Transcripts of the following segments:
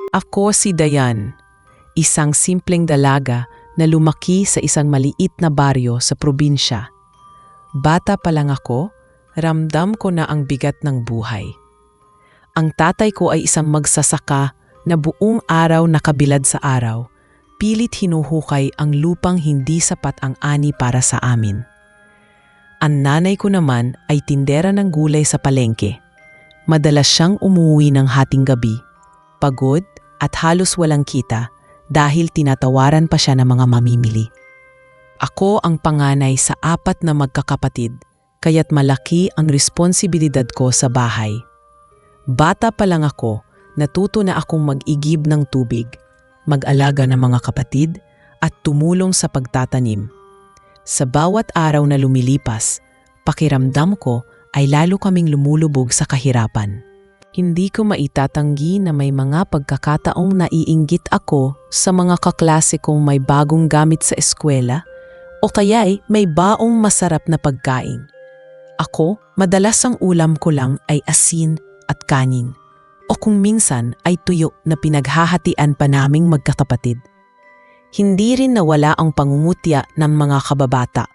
Ako si Dayan, isang simpleng dalaga na lumaki sa isang maliit na baryo sa probinsya. Bata pa lang ako, ramdam ko na ang bigat ng buhay. Ang tatay ko ay isang magsasaka na buong araw nakabilad sa araw, pilit hinuhukay ang lupang hindi sapat ang ani para sa amin. Ang nanay ko naman ay tindera ng gulay sa palengke. Madalas siyang umuwi ng hating gabi, pagod at halos walang kita dahil tinatawaran pa siya ng mga mamimili. Ako ang panganay sa 4 na magkakapatid, kaya't malaki ang responsibilidad ko sa bahay. Bata pa lang ako, natuto na akong mag-igib ng tubig, mag-alaga ng mga kapatid at tumulong sa pagtatanim. Sa bawat araw na lumilipas, pakiramdam ko ay lalo kaming lumulubog sa kahirapan. Hindi ko maitatanggi na may mga pagkakataong naiinggit ako sa mga kaklase kong may bagong gamit sa eskwela o kaya'y may baong masarap na pagkain. Ako, madalas ang ulam ko lang ay asin at kanin o kung minsan ay tuyo na pinaghahatian pa naming magkakapatid. Hindi rin nawala ang pangungutya ng mga kababata.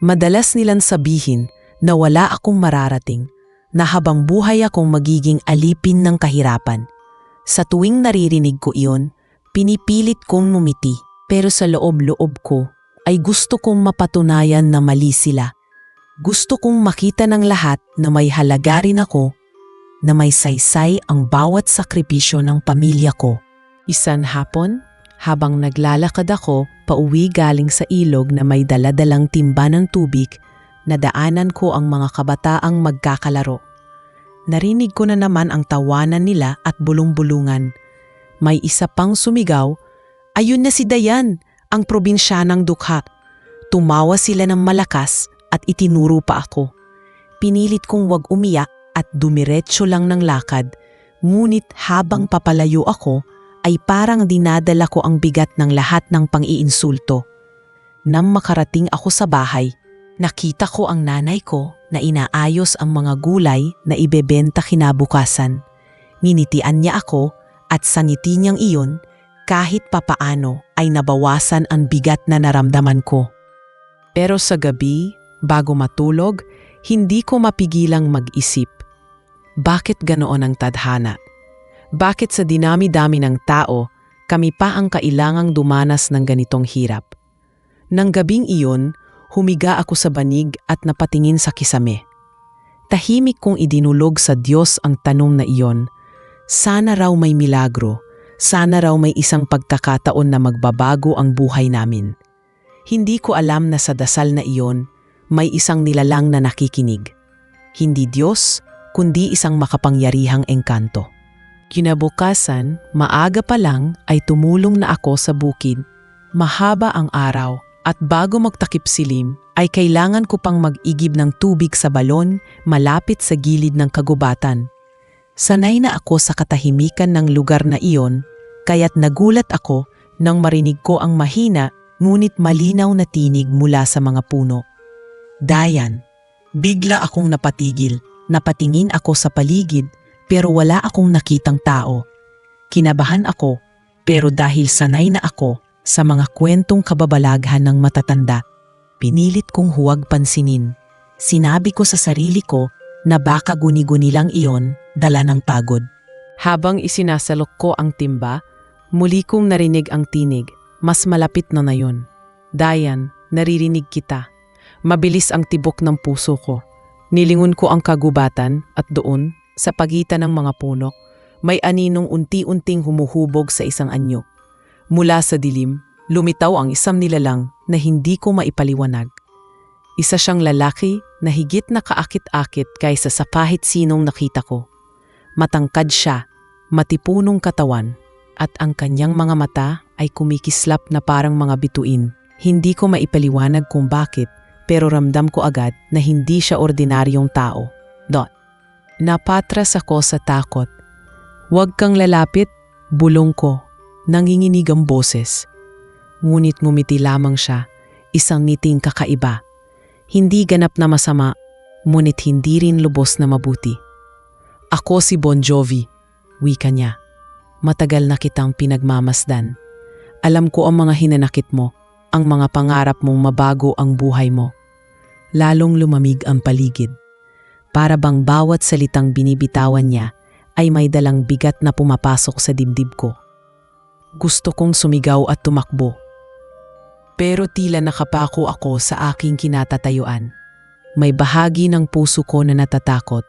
Madalas nilang sabihin na wala akong mararating, na habang buhay akong magiging alipin ng kahirapan. Sa tuwing naririnig ko iyon, pinipilit kong ngumiti, pero sa loob-loob ko ay gusto kong mapatunayan na mali sila. Gusto kong makita ng lahat na may halaga rin ako, na may saysay ang bawat sakripisyo ng pamilya ko. Isang hapon, habang naglalakad ako pauwi galing sa ilog na may daladalang timba ng tubig, nadaanan ko ang mga kabataang magkakalaro. Narinig ko na naman ang tawanan nila at bulong-bulungan. May isa pang sumigaw, "Ayun na si Dayan, ang probinsyanang dukha." Tumawa sila ng malakas at itinuro pa ako. Pinilit kong wag umiyak at dumiretso lang ng lakad, ngunit habang papalayo ako ay parang dinadala ko ang bigat ng lahat ng pang-iinsulto. Nang makarating ako sa bahay, nakita ko ang nanay ko na inaayos ang mga gulay na ibebenta kinabukasan. Ninitian niya ako at sa ngiti niyang iyon, kahit papaano ay nabawasan ang bigat na naramdaman ko. Pero sa gabi, bago matulog, hindi ko mapigilang mag-isip. Bakit ganoon ang tadhana? Bakit sa dinami-dami ng tao, kami pa ang kailangang dumanas ng ganitong hirap? Nang gabing iyon, humiga ako sa banig at napatingin sa kisame. Tahimik kong idinulog sa Diyos ang tanong na iyon. Sana raw may milagro, sana raw may isang pagkakataon na magbabago ang buhay namin. Hindi ko alam na sa dasal na iyon, may isang nilalang na nakikinig. Hindi Diyos, kundi isang makapangyarihang engkanto. Kinabukasan, maaga pa lang ay tumulong na ako sa bukid. Mahaba ang araw at bago magtakip silim ay kailangan ko pang mag-igib ng tubig sa balon malapit sa gilid ng kagubatan. Sanay na ako sa katahimikan ng lugar na iyon, kaya't nagulat ako nang marinig ko ang mahina ngunit malinaw na tinig mula sa mga puno. "Dayan." Bigla akong napatigil, napatingin ako sa paligid pero wala akong nakitang tao. Kinabahan ako pero dahil sanay na ako sa mga kwentong kababalaghan ng matatanda, pinilit kong huwag pansinin. Sinabi ko sa sarili ko na baka guni-guni lang iyon, dala ng pagod. Habang isinasalok ko ang timba, muli kong narinig ang tinig. Mas malapit na yun. "Dayan, naririnig kita." Mabilis ang tibok ng puso ko. Nilingon ko ang kagubatan at doon, sa pagitan ng mga puno, may aninong unti-unting humuhubog sa isang anyo. Mula sa dilim, lumitaw ang isang nilalang na hindi ko maipaliwanag. Isa siyang lalaki na higit na kaakit-akit kaysa sa kahit sinong nakita ko. Matangkad siya, matipunong katawan, at ang kanyang mga mata ay kumikislap na parang mga bituin. Hindi ko maipaliwanag kung bakit, pero ramdam ko agad na hindi siya ordinaryong tao. Napatras ako sa takot. "Huwag kang lalapit," bulong ko. Nanginginig ang boses. Ngunit ngumiti lamang siya, isang ngiting kakaiba. Hindi ganap na masama, ngunit hindi rin lubos na mabuti. "Ako si Bon Jovi," wika niya. Matagal na kitang pinagmamasdan. Alam ko ang mga hinanakit mo, ang mga pangarap mong mabago ang buhay mo. Lalong lumamig ang paligid. Para bang bawat salitang binibitawan niya ay may dalang bigat na pumapasok sa dibdib ko. Gusto kong sumigaw at tumakbo. Pero tila nakapako ako sa aking kinatatayuan. May bahagi ng puso ko na natatakot,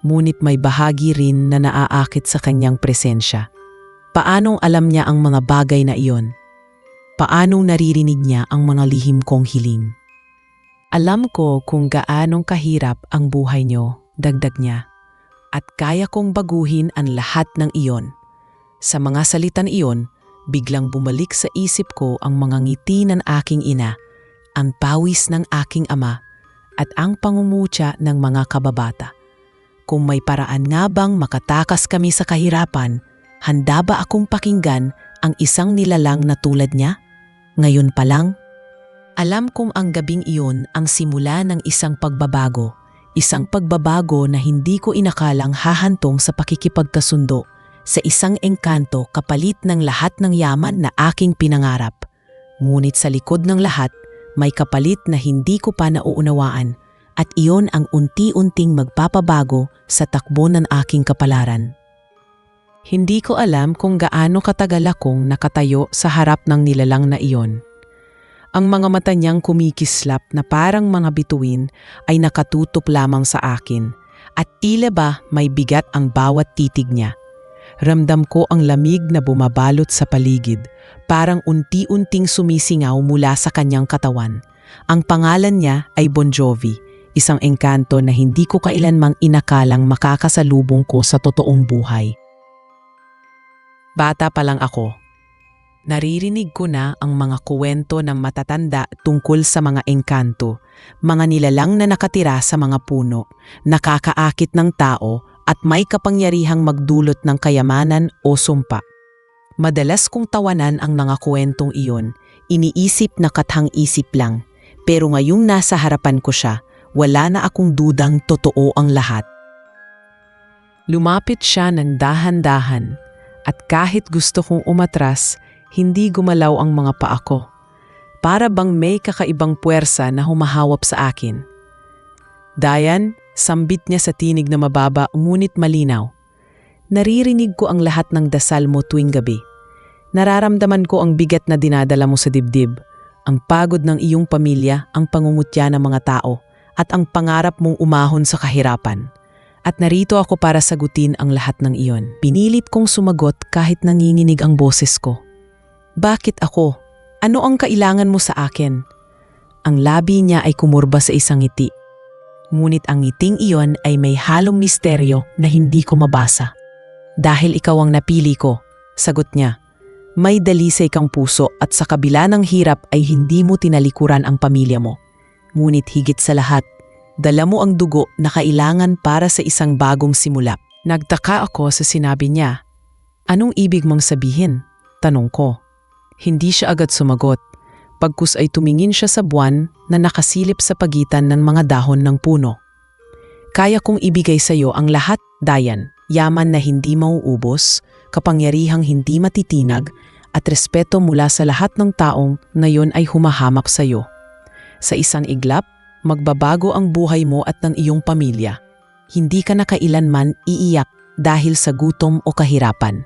ngunit may bahagi rin na naaakit sa kanyang presensya. Paanong alam niya ang mga bagay na iyon? Paanong naririnig niya ang mga lihim kong hiling? Alam ko kung gaanong kahirap ang buhay niyo, dagdag niya, at kaya kong baguhin ang lahat ng iyon. Sa mga salitan iyon, biglang bumalik sa isip ko ang mga ngiti ng aking ina, ang pawis ng aking ama, at ang pangungutya ng mga kababata. Kung may paraan nga bang makatakas kami sa kahirapan, handa ba akong pakinggan ang isang nilalang na tulad niya? Ngayon pa lang? Alam kong ang gabing iyon ang simula ng isang pagbabago na hindi ko inakalang hahantong sa pakikipagkasundo sa isang engkanto kapalit ng lahat ng yaman na aking pinangarap. Ngunit sa likod ng lahat, may kapalit na hindi ko pa nauunawaan at iyon ang unti-unting magpapabago sa takbo ng aking kapalaran. Hindi ko alam kung gaano katagal akong nakatayo sa harap ng nilalang na iyon. Ang mga mata niyang kumikislap na parang mga bituin ay nakatutok lamang sa akin at tila ba may bigat ang bawat titig niya. Ramdam ko ang lamig na bumabalot sa paligid, parang unti-unting sumisingaw mula sa kanyang katawan. Ang pangalan niya ay Bon Jovi, isang engkanto na hindi ko kailanmang inakalang makakasalubong ko sa totoong buhay. Bata pa lang ako. Naririnig ko na ang mga kuwento ng matatanda tungkol sa mga engkanto, mga nilalang na nakatira sa mga puno, nakakaakit ng tao at may kapangyarihang magdulot ng kayamanan o sumpa. Madalas kong tawanan ang mga kwentong iyon, iniisip na kathang-isip lang, pero ngayong nasa harapan ko siya, wala na akong dudang totoo ang lahat. Lumapit siya ng dahan-dahan at kahit gusto kong umatras, hindi gumalaw ang mga paa ko. Para bang may kakaibang puwersa na humahawap sa akin. Dayan, sambit niya sa tinig na mababa ngunit malinaw. Naririnig ko ang lahat ng dasal mo tuwing gabi. Nararamdaman ko ang bigat na dinadala mo sa dibdib, ang pagod ng iyong pamilya, ang pangungutya ng mga tao, at ang pangarap mong umahon sa kahirapan. At narito ako para sagutin ang lahat ng iyon. Pinilit kong sumagot kahit nanginginig ang boses ko. Bakit ako? Ano ang kailangan mo sa akin? Ang labi niya ay kumurba sa isang ngiti. Ngunit ang ngiting iyon ay may halong misteryo na hindi ko mabasa. Dahil ikaw ang napili ko, sagot niya. May dalisay kang puso at sa kabila ng hirap ay hindi mo tinalikuran ang pamilya mo. Ngunit higit sa lahat, dala mo ang dugo na kailangan para sa isang bagong simula. Nagtaka ako sa sinabi niya. Anong ibig mong sabihin? Tanong ko. Hindi siya agad sumagot. Pagkus ay tumingin siya sa buwan na nakasilip sa pagitan ng mga dahon ng puno. Kaya kong ibigay sa iyo ang lahat, Dayan. Yaman na hindi mauubos, kapangyarihang hindi matitinag, at respeto mula sa lahat ng taong ngayon ay humahamak sa iyo. Sa isang iglap, magbabago ang buhay mo at ng iyong pamilya. Hindi ka na kailanman iiyak dahil sa gutom o kahirapan.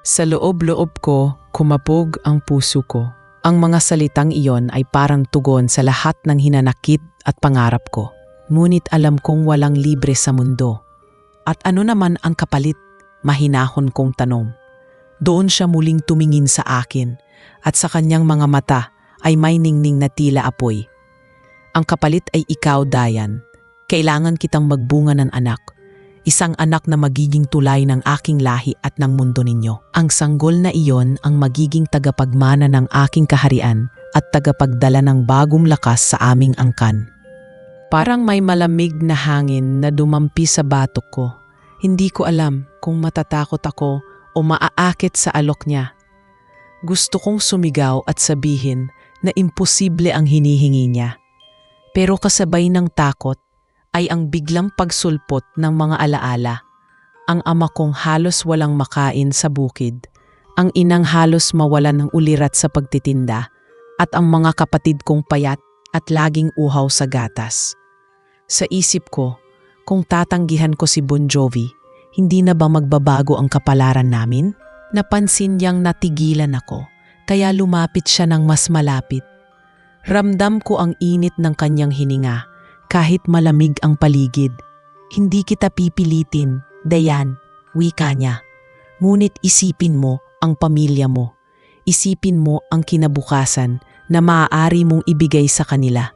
Sa loob-loob ko, kumapog ang puso ko. Ang mga salitang iyon ay parang tugon sa lahat ng hinanakit at pangarap ko. Ngunit alam kong walang libre sa mundo. At ano naman ang kapalit? Mahinahon kong tanong. Doon siya muling tumingin sa akin at sa kanyang mga mata ay may ningning na tila apoy. Ang kapalit ay ikaw, Dayan. Kailangan kitang magbunga ng anak. Isang anak na magiging tulay ng aking lahi at ng mundo ninyo. Ang sanggol na iyon ang magiging tagapagmana ng aking kaharian at tagapagdala ng bagong lakas sa aming angkan. Parang may malamig na hangin na dumampi sa batok ko. Hindi ko alam kung matatakot ako o maaakit sa alok niya. Gusto kong sumigaw at sabihin na imposible ang hinihingi niya. Pero kasabay ng takot ay ang biglang pagsulpot ng mga alaala. ang ama kong halos walang makain sa bukid, ang inang halos mawalan ng ulirat sa pagtitinda, at ang mga kapatid kong payat at laging uhaw sa gatas. Sa isip ko, kung tatanggihan ko si Bon Jovi, hindi na ba magbabago ang kapalaran namin? Napansin niyang natigilan ako, kaya lumapit siya ng mas malapit. Ramdam ko ang init ng kanyang hininga, kahit malamig ang paligid. Hindi kita pipilitin, Dayan, wika niya. Ngunit isipin mo ang pamilya mo. Isipin mo ang kinabukasan na maaari mong ibigay sa kanila.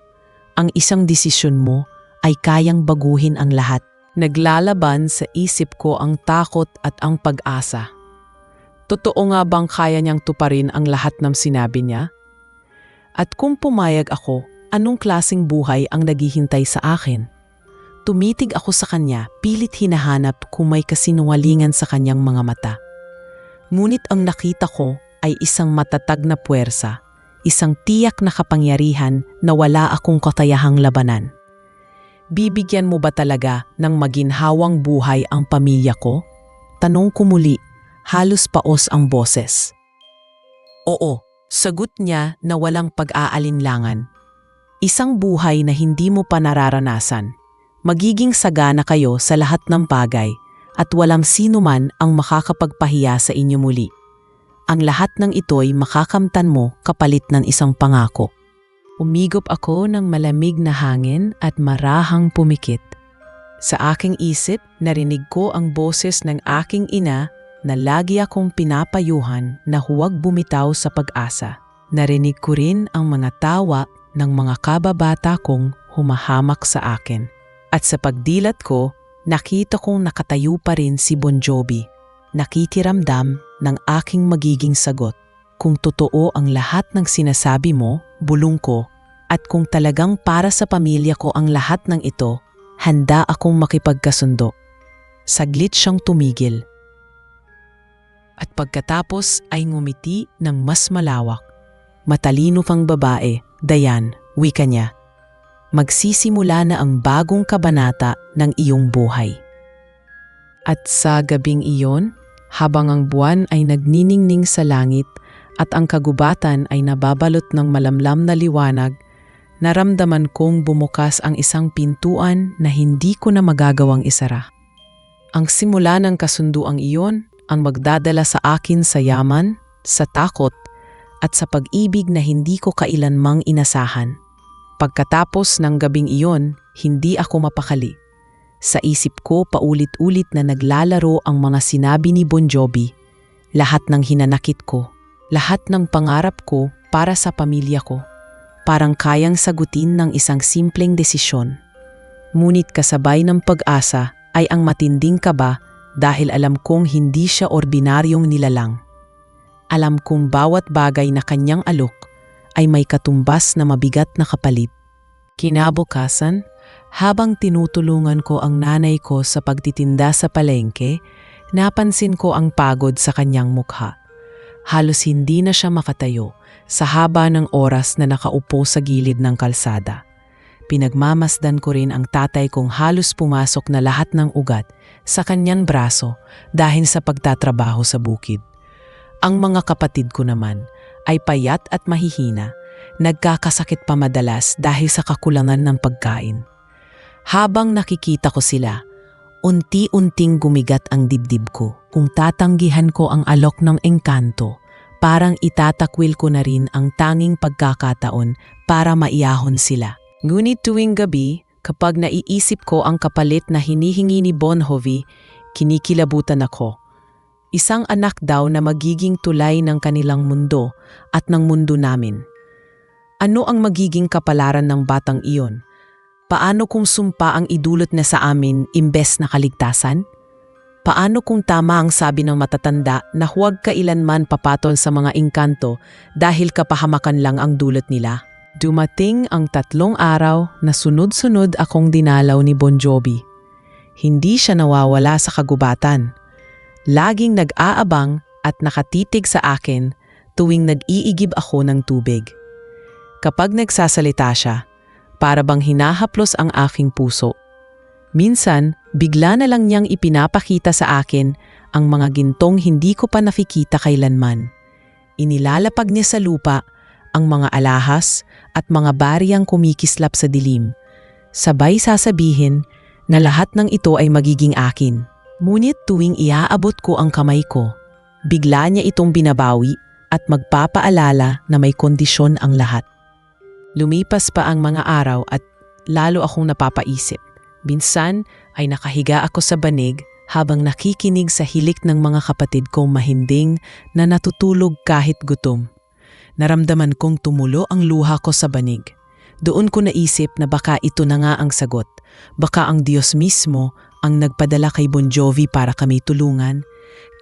Ang isang desisyon mo ay kayang baguhin ang lahat. Naglalaban sa isip ko ang takot at ang pag-asa. Totoo nga bang kaya niyang tuparin ang lahat ng sinabi niya? At kung pumayag ako, anong klaseng buhay ang naghihintay sa akin? Tumitig ako sa kanya, pilit hinahanap kung may kasinungalingan sa kanyang mga mata. Ngunit ang nakita ko ay isang matatag na puwersa, isang tiyak na kapangyarihan na wala akong kakayahang labanan. Bibigyan mo ba talaga ng maginhawang buhay ang pamilya ko? Tanong ko muli, halos paos ang boses. Oo, sagot niya na walang pag-aalinlangan. Isang buhay na hindi mo pa nararanasan. Magiging sagana kayo sa lahat ng bagay at walang sino man ang makakapagpahiya sa inyo muli. Ang lahat ng ito'y makakamtan mo kapalit ng isang pangako. Umigop ako ng malamig na hangin at marahang pumikit. Sa aking isip, narinig ko ang boses ng aking ina na lagi akong pinapayuhan na huwag bumitaw sa pag-asa. Narinig ko rin ang mga tawa ng mga kababata kong humahamak sa akin. At sa pagdilat ko, nakita kong nakatayo pa rin si Bon Jovi. Nakikiramdam ng aking magiging sagot. Kung totoo ang lahat ng sinasabi mo, bulong ko, at kung talagang para sa pamilya ko ang lahat ng ito, handa akong makipagkasundo. Saglit siyang tumigil. At pagkatapos ay ngumiti ng mas malawak. Matalino kang babae, Dayan, wika niya. Magsisimula na ang bagong kabanata ng iyong buhay. At sa gabing iyon, habang ang buwan ay nagniningning sa langit at ang kagubatan ay nababalot ng malamlam na liwanag, naramdaman kong bumukas ang isang pintuan na hindi ko na magagawang isara. Ang simula ng kasunduang iyon ang magdadala sa akin sa yaman, sa takot, at sa pag-ibig na hindi ko kailanmang inasahan. Pagkatapos ng gabing iyon, hindi ako mapakali. Sa isip ko paulit-ulit na naglalaro ang mga sinabi ni Bon Jovi. Lahat ng hinanakit ko, lahat ng pangarap ko para sa pamilya ko, parang kayang sagutin ng isang simpleng desisyon. Ngunit kasabay ng pag-asa ay ang matinding kaba dahil alam kong hindi siya ordinaryong nilalang. Alam kong bawat bagay na kanyang alok ay may katumbas na mabigat na kapalit. Kinabukasan, habang tinutulungan ko ang nanay ko sa pagtitinda sa palengke, napansin ko ang pagod sa kanyang mukha. Halos hindi na siya makatayo sa haba ng oras na nakaupo sa gilid ng kalsada. Pinagmamasdan ko rin ang tatay kong halos pumasok na lahat ng ugat sa kanyang braso dahil sa pagtatrabaho sa bukid. Ang mga kapatid ko naman ay payat at mahihina, nagkakasakit pa madalas dahil sa kakulangan ng pagkain. Habang nakikita ko sila, unti-unting gumigat ang dibdib ko. Kung tatanggihan ko ang alok ng engkanto, parang itatakwil ko na rin ang tanging pagkakataon para maiyahon sila. Ngunit tuwing gabi, kapag naiisip ko ang kapalit na hinihingi ni Bon Jovi, kinikilabutan ako. Isang anak daw na magiging tulay ng kanilang mundo at ng mundo namin. Ano ang magiging kapalaran ng batang iyon? Paano kung sumpa ang idulot na sa amin imbes na kaligtasan? Paano kung tama ang sabi ng matatanda na huwag kailanman papatol sa mga engkanto dahil kapahamakan lang ang dulot nila? Dumating ang 3 araw na sunod-sunod akong dinalaw ni Bon Jovi. Hindi siya nawawala sa kagubatan. Laging nag-aabang at nakatitig sa akin tuwing nag-iigib ako ng tubig. Kapag nagsasalita siya, para bang hinahaplos ang aking puso. Minsan, Bigla na lang niyang ipinapakita sa akin ang mga gintong hindi ko pa nakikita kailanman. Inilalapag niya sa lupa ang mga alahas at mga bariyang kumikislap sa dilim. Sabay sasabihin na lahat ng ito ay magiging akin. Ngunit tuwing iaabot ko ang kamay ko, bigla niya itong binabawi at magpapaalala na may kondisyon ang lahat. Lumipas pa ang mga araw at lalo akong napapaisip. Minsan ay nakahiga ako sa banig habang nakikinig sa hilik ng mga kapatid kong mahimbing na natutulog kahit gutom. Naramdaman kong tumulo ang luha ko sa banig. Doon ko naisip na baka ito na nga ang sagot. Baka ang Diyos mismo ang nagpadala kay Bon Jovi para kami tulungan,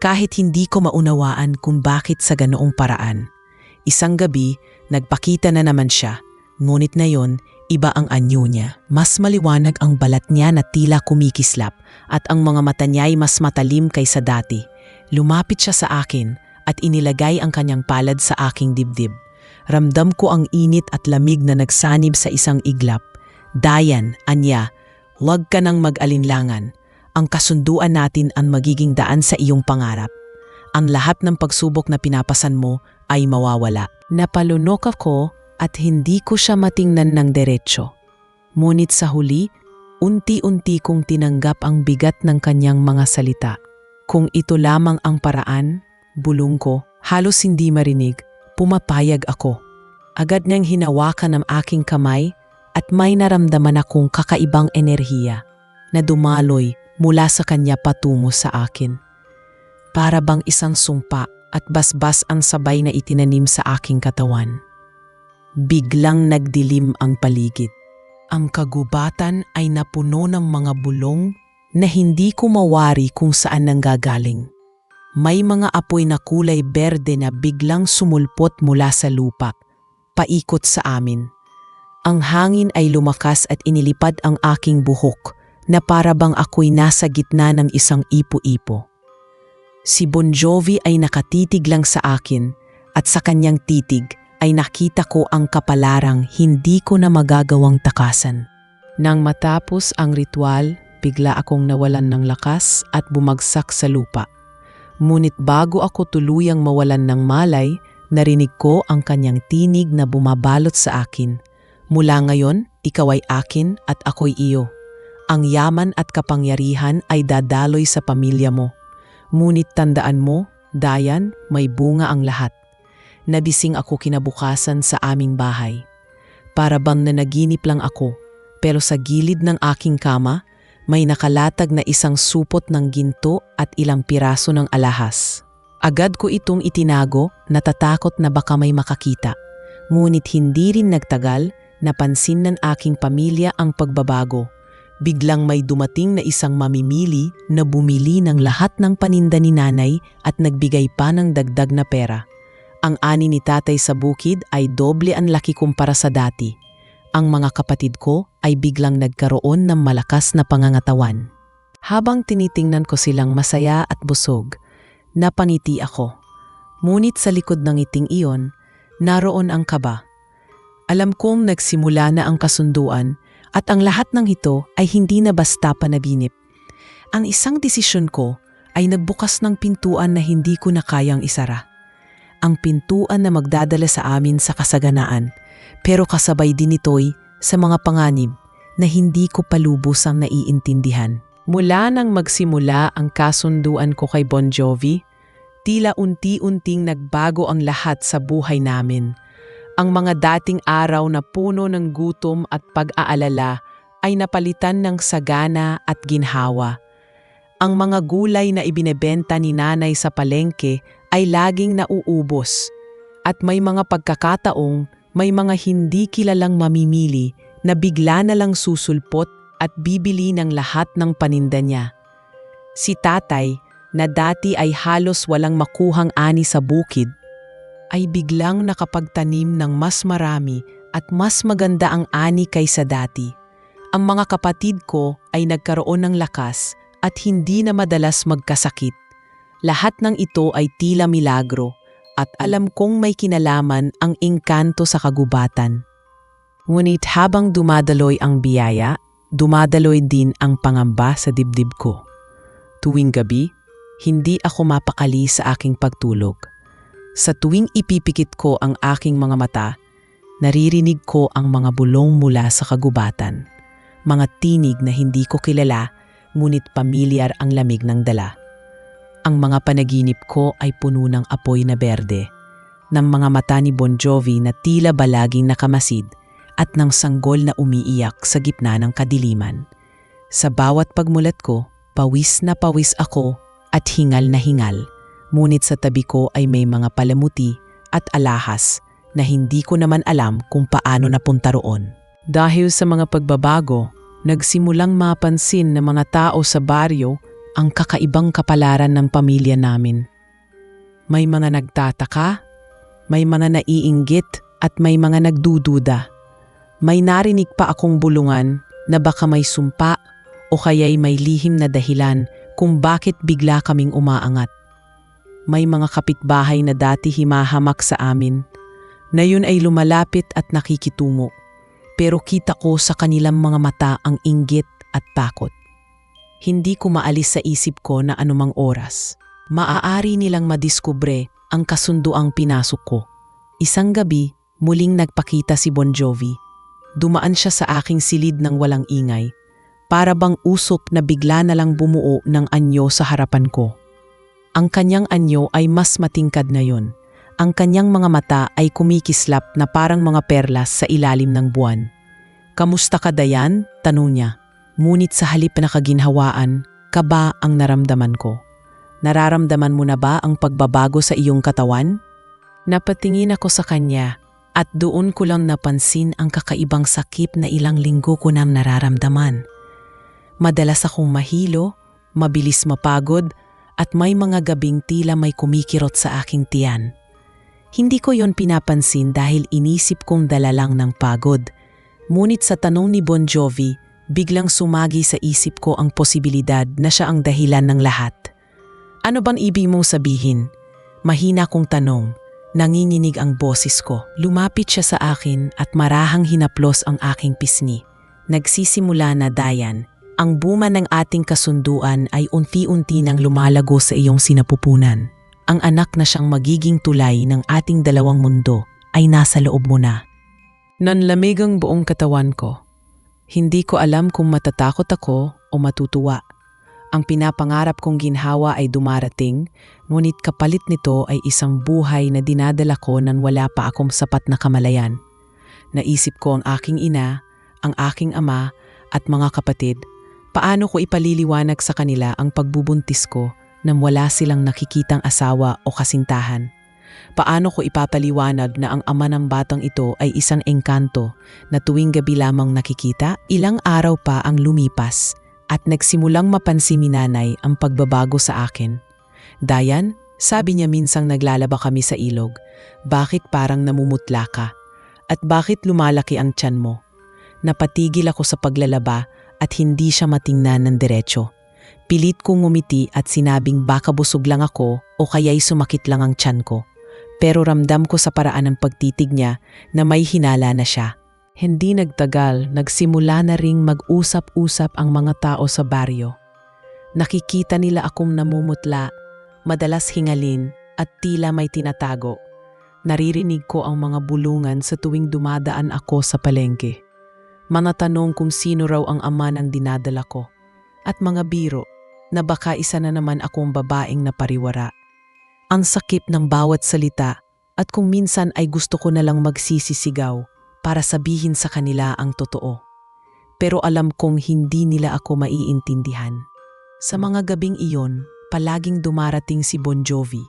kahit hindi ko maunawaan kung bakit sa ganoong paraan. Isang gabi, nagpakita na naman siya, ngunit na yon, iba ang anyo niya. Mas maliwanag ang balat niya na tila kumikislap at ang mga mata niya ay mas matalim kaysa dati. Lumapit siya sa akin at inilagay ang kanyang palad sa aking dibdib. Ramdam ko ang init at lamig na nagsanib sa isang iglap. Dayan, anya, huwag ka nang mag-alinlangan. Ang kasunduan natin ang magiging daan sa iyong pangarap. Ang lahat ng pagsubok na pinapasan mo ay mawawala. Napalunok ako at hindi ko siya matingnan ng diretsyo. Ngunit sa huli, unti-unti kong tinanggap ang bigat ng kanyang mga salita. Kung ito lamang ang paraan, bulong ko, halos hindi marinig, pumapayag ako. Agad niyang hinawakan ang aking kamay at may naramdaman akong kakaibang enerhiya na dumaloy mula sa kanya patungo sa akin. Para bang isang sumpa at basbas ang sabay na itinanim sa aking katawan. Biglang nagdilim ang paligid. Ang kagubatan ay napuno ng mga bulong na hindi ko mawari kung saan nanggagaling. May mga apoy na kulay berde na biglang sumulpot mula sa lupa, paikot sa amin. Ang hangin ay lumakas at inilipad ang aking buhok na para bang ako'y nasa gitna ng isang ipo-ipo. Si Bon Jovi ay nakatitig lang sa akin at sa kanyang titig ay nakita ko ang kapalarang hindi ko na magagawang takasan. Nang matapos ang ritual, bigla akong nawalan ng lakas at bumagsak sa lupa. Ngunit bago ako tuluyang mawalan ng malay, narinig ko ang kanyang tinig na bumabalot sa akin. Mula ngayon, ikaw ay akin at ako'y iyo. Ang yaman at kapangyarihan ay dadaloy sa pamilya mo. Ngunit tandaan mo, Dayan, may bunga ang lahat. Nabising ako kinabukasan sa aming bahay. Para bang nanaginip lang ako, pero sa gilid ng aking kama, may nakalatag na isang supot ng ginto at ilang piraso ng alahas. Agad ko itong itinago, natatakot na baka may makakita. Ngunit hindi rin nagtagal, napansin ng aking pamilya ang pagbabago. Biglang may dumating na isang mamimili na bumili ng lahat ng paninda ni nanay at nagbigay pa ng dagdag na pera. Ang ani ni tatay sa bukid ay doble ang laki kumpara sa dati. Ang mga kapatid ko ay biglang nagkaroon ng malakas na pangangatawan. Habang tinitingnan ko silang masaya at busog, napangiti ako. Ngunit sa likod ng ngiting iyon, naroon ang kaba. Alam kong nagsimula na ang kasunduan at ang lahat ng ito ay hindi na basta panaginip. Ang isang desisyon ko ay nagbukas ng pintuan na hindi ko na kayang isara. Ang pintuan na magdadala sa amin sa kasaganaan, pero kasabay din ito'y sa mga panganib na hindi ko palubusang naiintindihan. Mula nang magsimula ang kasunduan ko kay Bon Jovi, tila unti-unting nagbago ang lahat sa buhay namin. Ang mga dating araw na puno ng gutom at pag-aalala ay napalitan ng sagana at ginhawa. Ang mga gulay na ibinebenta ni nanay sa palengke ay laging nauubos at may mga pagkakataong may mga hindi kilalang mamimili na bigla na lang susulpot at bibili ng lahat ng paninda niya. Si tatay, na dati ay halos walang makuhang ani sa bukid, ay biglang nakapagtanim ng mas marami at mas maganda ang ani kaysa dati. Ang mga kapatid ko ay nagkaroon ng lakas at hindi na madalas magkasakit. Lahat ng ito ay tila milagro at alam kong may kinalaman ang engkanto sa kagubatan. Ngunit habang dumadaloy ang biyaya, dumadaloy din ang pangamba sa dibdib ko. Tuwing gabi, hindi ako mapakali sa aking pagtulog. Sa tuwing ipipikit ko ang aking mga mata, naririnig ko ang mga bulong mula sa kagubatan. Mga tinig na hindi ko kilala, ngunit pamilyar ang lamig ng dala. Ang mga panaginip ko ay puno ng apoy na berde, ng mga mata ni Bon Jovi na tila ba laging nakamasid, at ng sanggol na umiiyak sa gitna ng kadiliman. Sa bawat pagmulat ko, pawis na pawis ako at hingal na hingal, ngunit sa tabi ko ay may mga palamuti at alahas na hindi ko naman alam kung paano napunta roon. Dahil sa mga pagbabago, nagsimulang mapansin ng mga tao sa baryo ang kakaibang kapalaran ng pamilya namin. May mga nagtataka, may mga naiinggit at may mga nagdududa. May narinig pa akong bulungan na baka may sumpa o kaya'y may lihim na dahilan kung bakit bigla kaming umaangat. May mga kapitbahay na dati himahamak sa amin, na yun ay lumalapit at nakikitungo. Pero kita ko sa kanilang mga mata ang inggit at takot. Hindi ko maalis sa isip ko na anumang oras, maaari nilang madiskubre ang kasunduang pinasok ko. Isang gabi, muling nagpakita si Bon Jovi. Dumaan siya sa aking silid ng walang ingay, para bang usok na bigla na lang bumuo ng anyo sa harapan ko. Ang kanyang anyo ay mas matingkad na yon. Ang kanyang mga mata ay kumikislap na parang mga perlas sa ilalim ng buwan. "Kamusta ka, Dayan?" tanong niya. Ngunit sa halip na kaginhawaan, kaba ang naramdaman ko. "Nararamdaman mo na ba ang pagbabago sa iyong katawan?" Napatingin ako sa kanya at doon ko lang napansin ang kakaibang sakit na ilang linggo ko nang nararamdaman. Madalas akong mahilo, mabilis mapagod, at may mga gabing tila may kumikirot sa aking tiyan. Hindi ko yon pinapansin dahil inisip kong dala lang ng pagod. Ngunit sa tanong ni Bon Jovi, biglang sumagi sa isip ko ang posibilidad na siya ang dahilan ng lahat. "Ano bang ibig mong sabihin?" Mahina kong tanong. Nanginginig ang boses ko. Lumapit siya sa akin at marahang hinaplos ang aking pisngi. "Nagsisimula na, Dayan. Ang bunga ng ating kasunduan ay unti-unti nang lumalago sa iyong sinapupunan. Ang anak na siyang magiging tulay ng ating dalawang mundo ay nasa loob mo na." Nanlamig ang buong katawan ko. Hindi ko alam kung matatakot ako o matutuwa. Ang pinapangarap kong ginhawa ay dumarating, ngunit kapalit nito ay isang buhay na dinadala ko nang wala pa akong sapat na kamalayan. Naisip ko ang aking ina, ang aking ama at mga kapatid. Paano ko ipaliliwanag sa kanila ang pagbubuntis ko nang wala silang nakikitang asawa o kasintahan? Paano ko ipapaliwanag na ang ama ng batang ito ay isang engkanto na tuwing gabi lamang nakikita? Ilang araw pa ang lumipas at nagsimulang mapansin ni nanay ang pagbabago sa akin. "Dayan," sabi niya minsang naglalaba kami sa ilog, "bakit parang namumutla ka? At bakit lumalaki ang tiyan mo?" Napatigil ako sa paglalaba at hindi siya matingnan ng diretso. Pilit kong ngumiti at sinabing baka busog lang ako o kaya'y sumakit lang ang tiyan ko. Pero ramdam ko sa paraan ng pagtitig niya na may hinala na siya. Hindi nagtagal, nagsimula na ring mag-usap-usap ang mga tao sa baryo. Nakikita nila akong namumutla, madalas hingalin at tila may tinatago. Naririnig ko ang mga bulungan sa tuwing dumadaan ako sa palengke. Mga tanong kung sino raw ang ama ng dinadala ko. At mga biro na baka isa na naman akong babaeng napariwara. Ang sakit ng bawat salita at kung minsan ay gusto ko na lang magsisisigaw para sabihin sa kanila ang totoo. Pero alam kong hindi nila ako maiintindihan. Sa mga gabing iyon, palaging dumarating si Bon Jovi.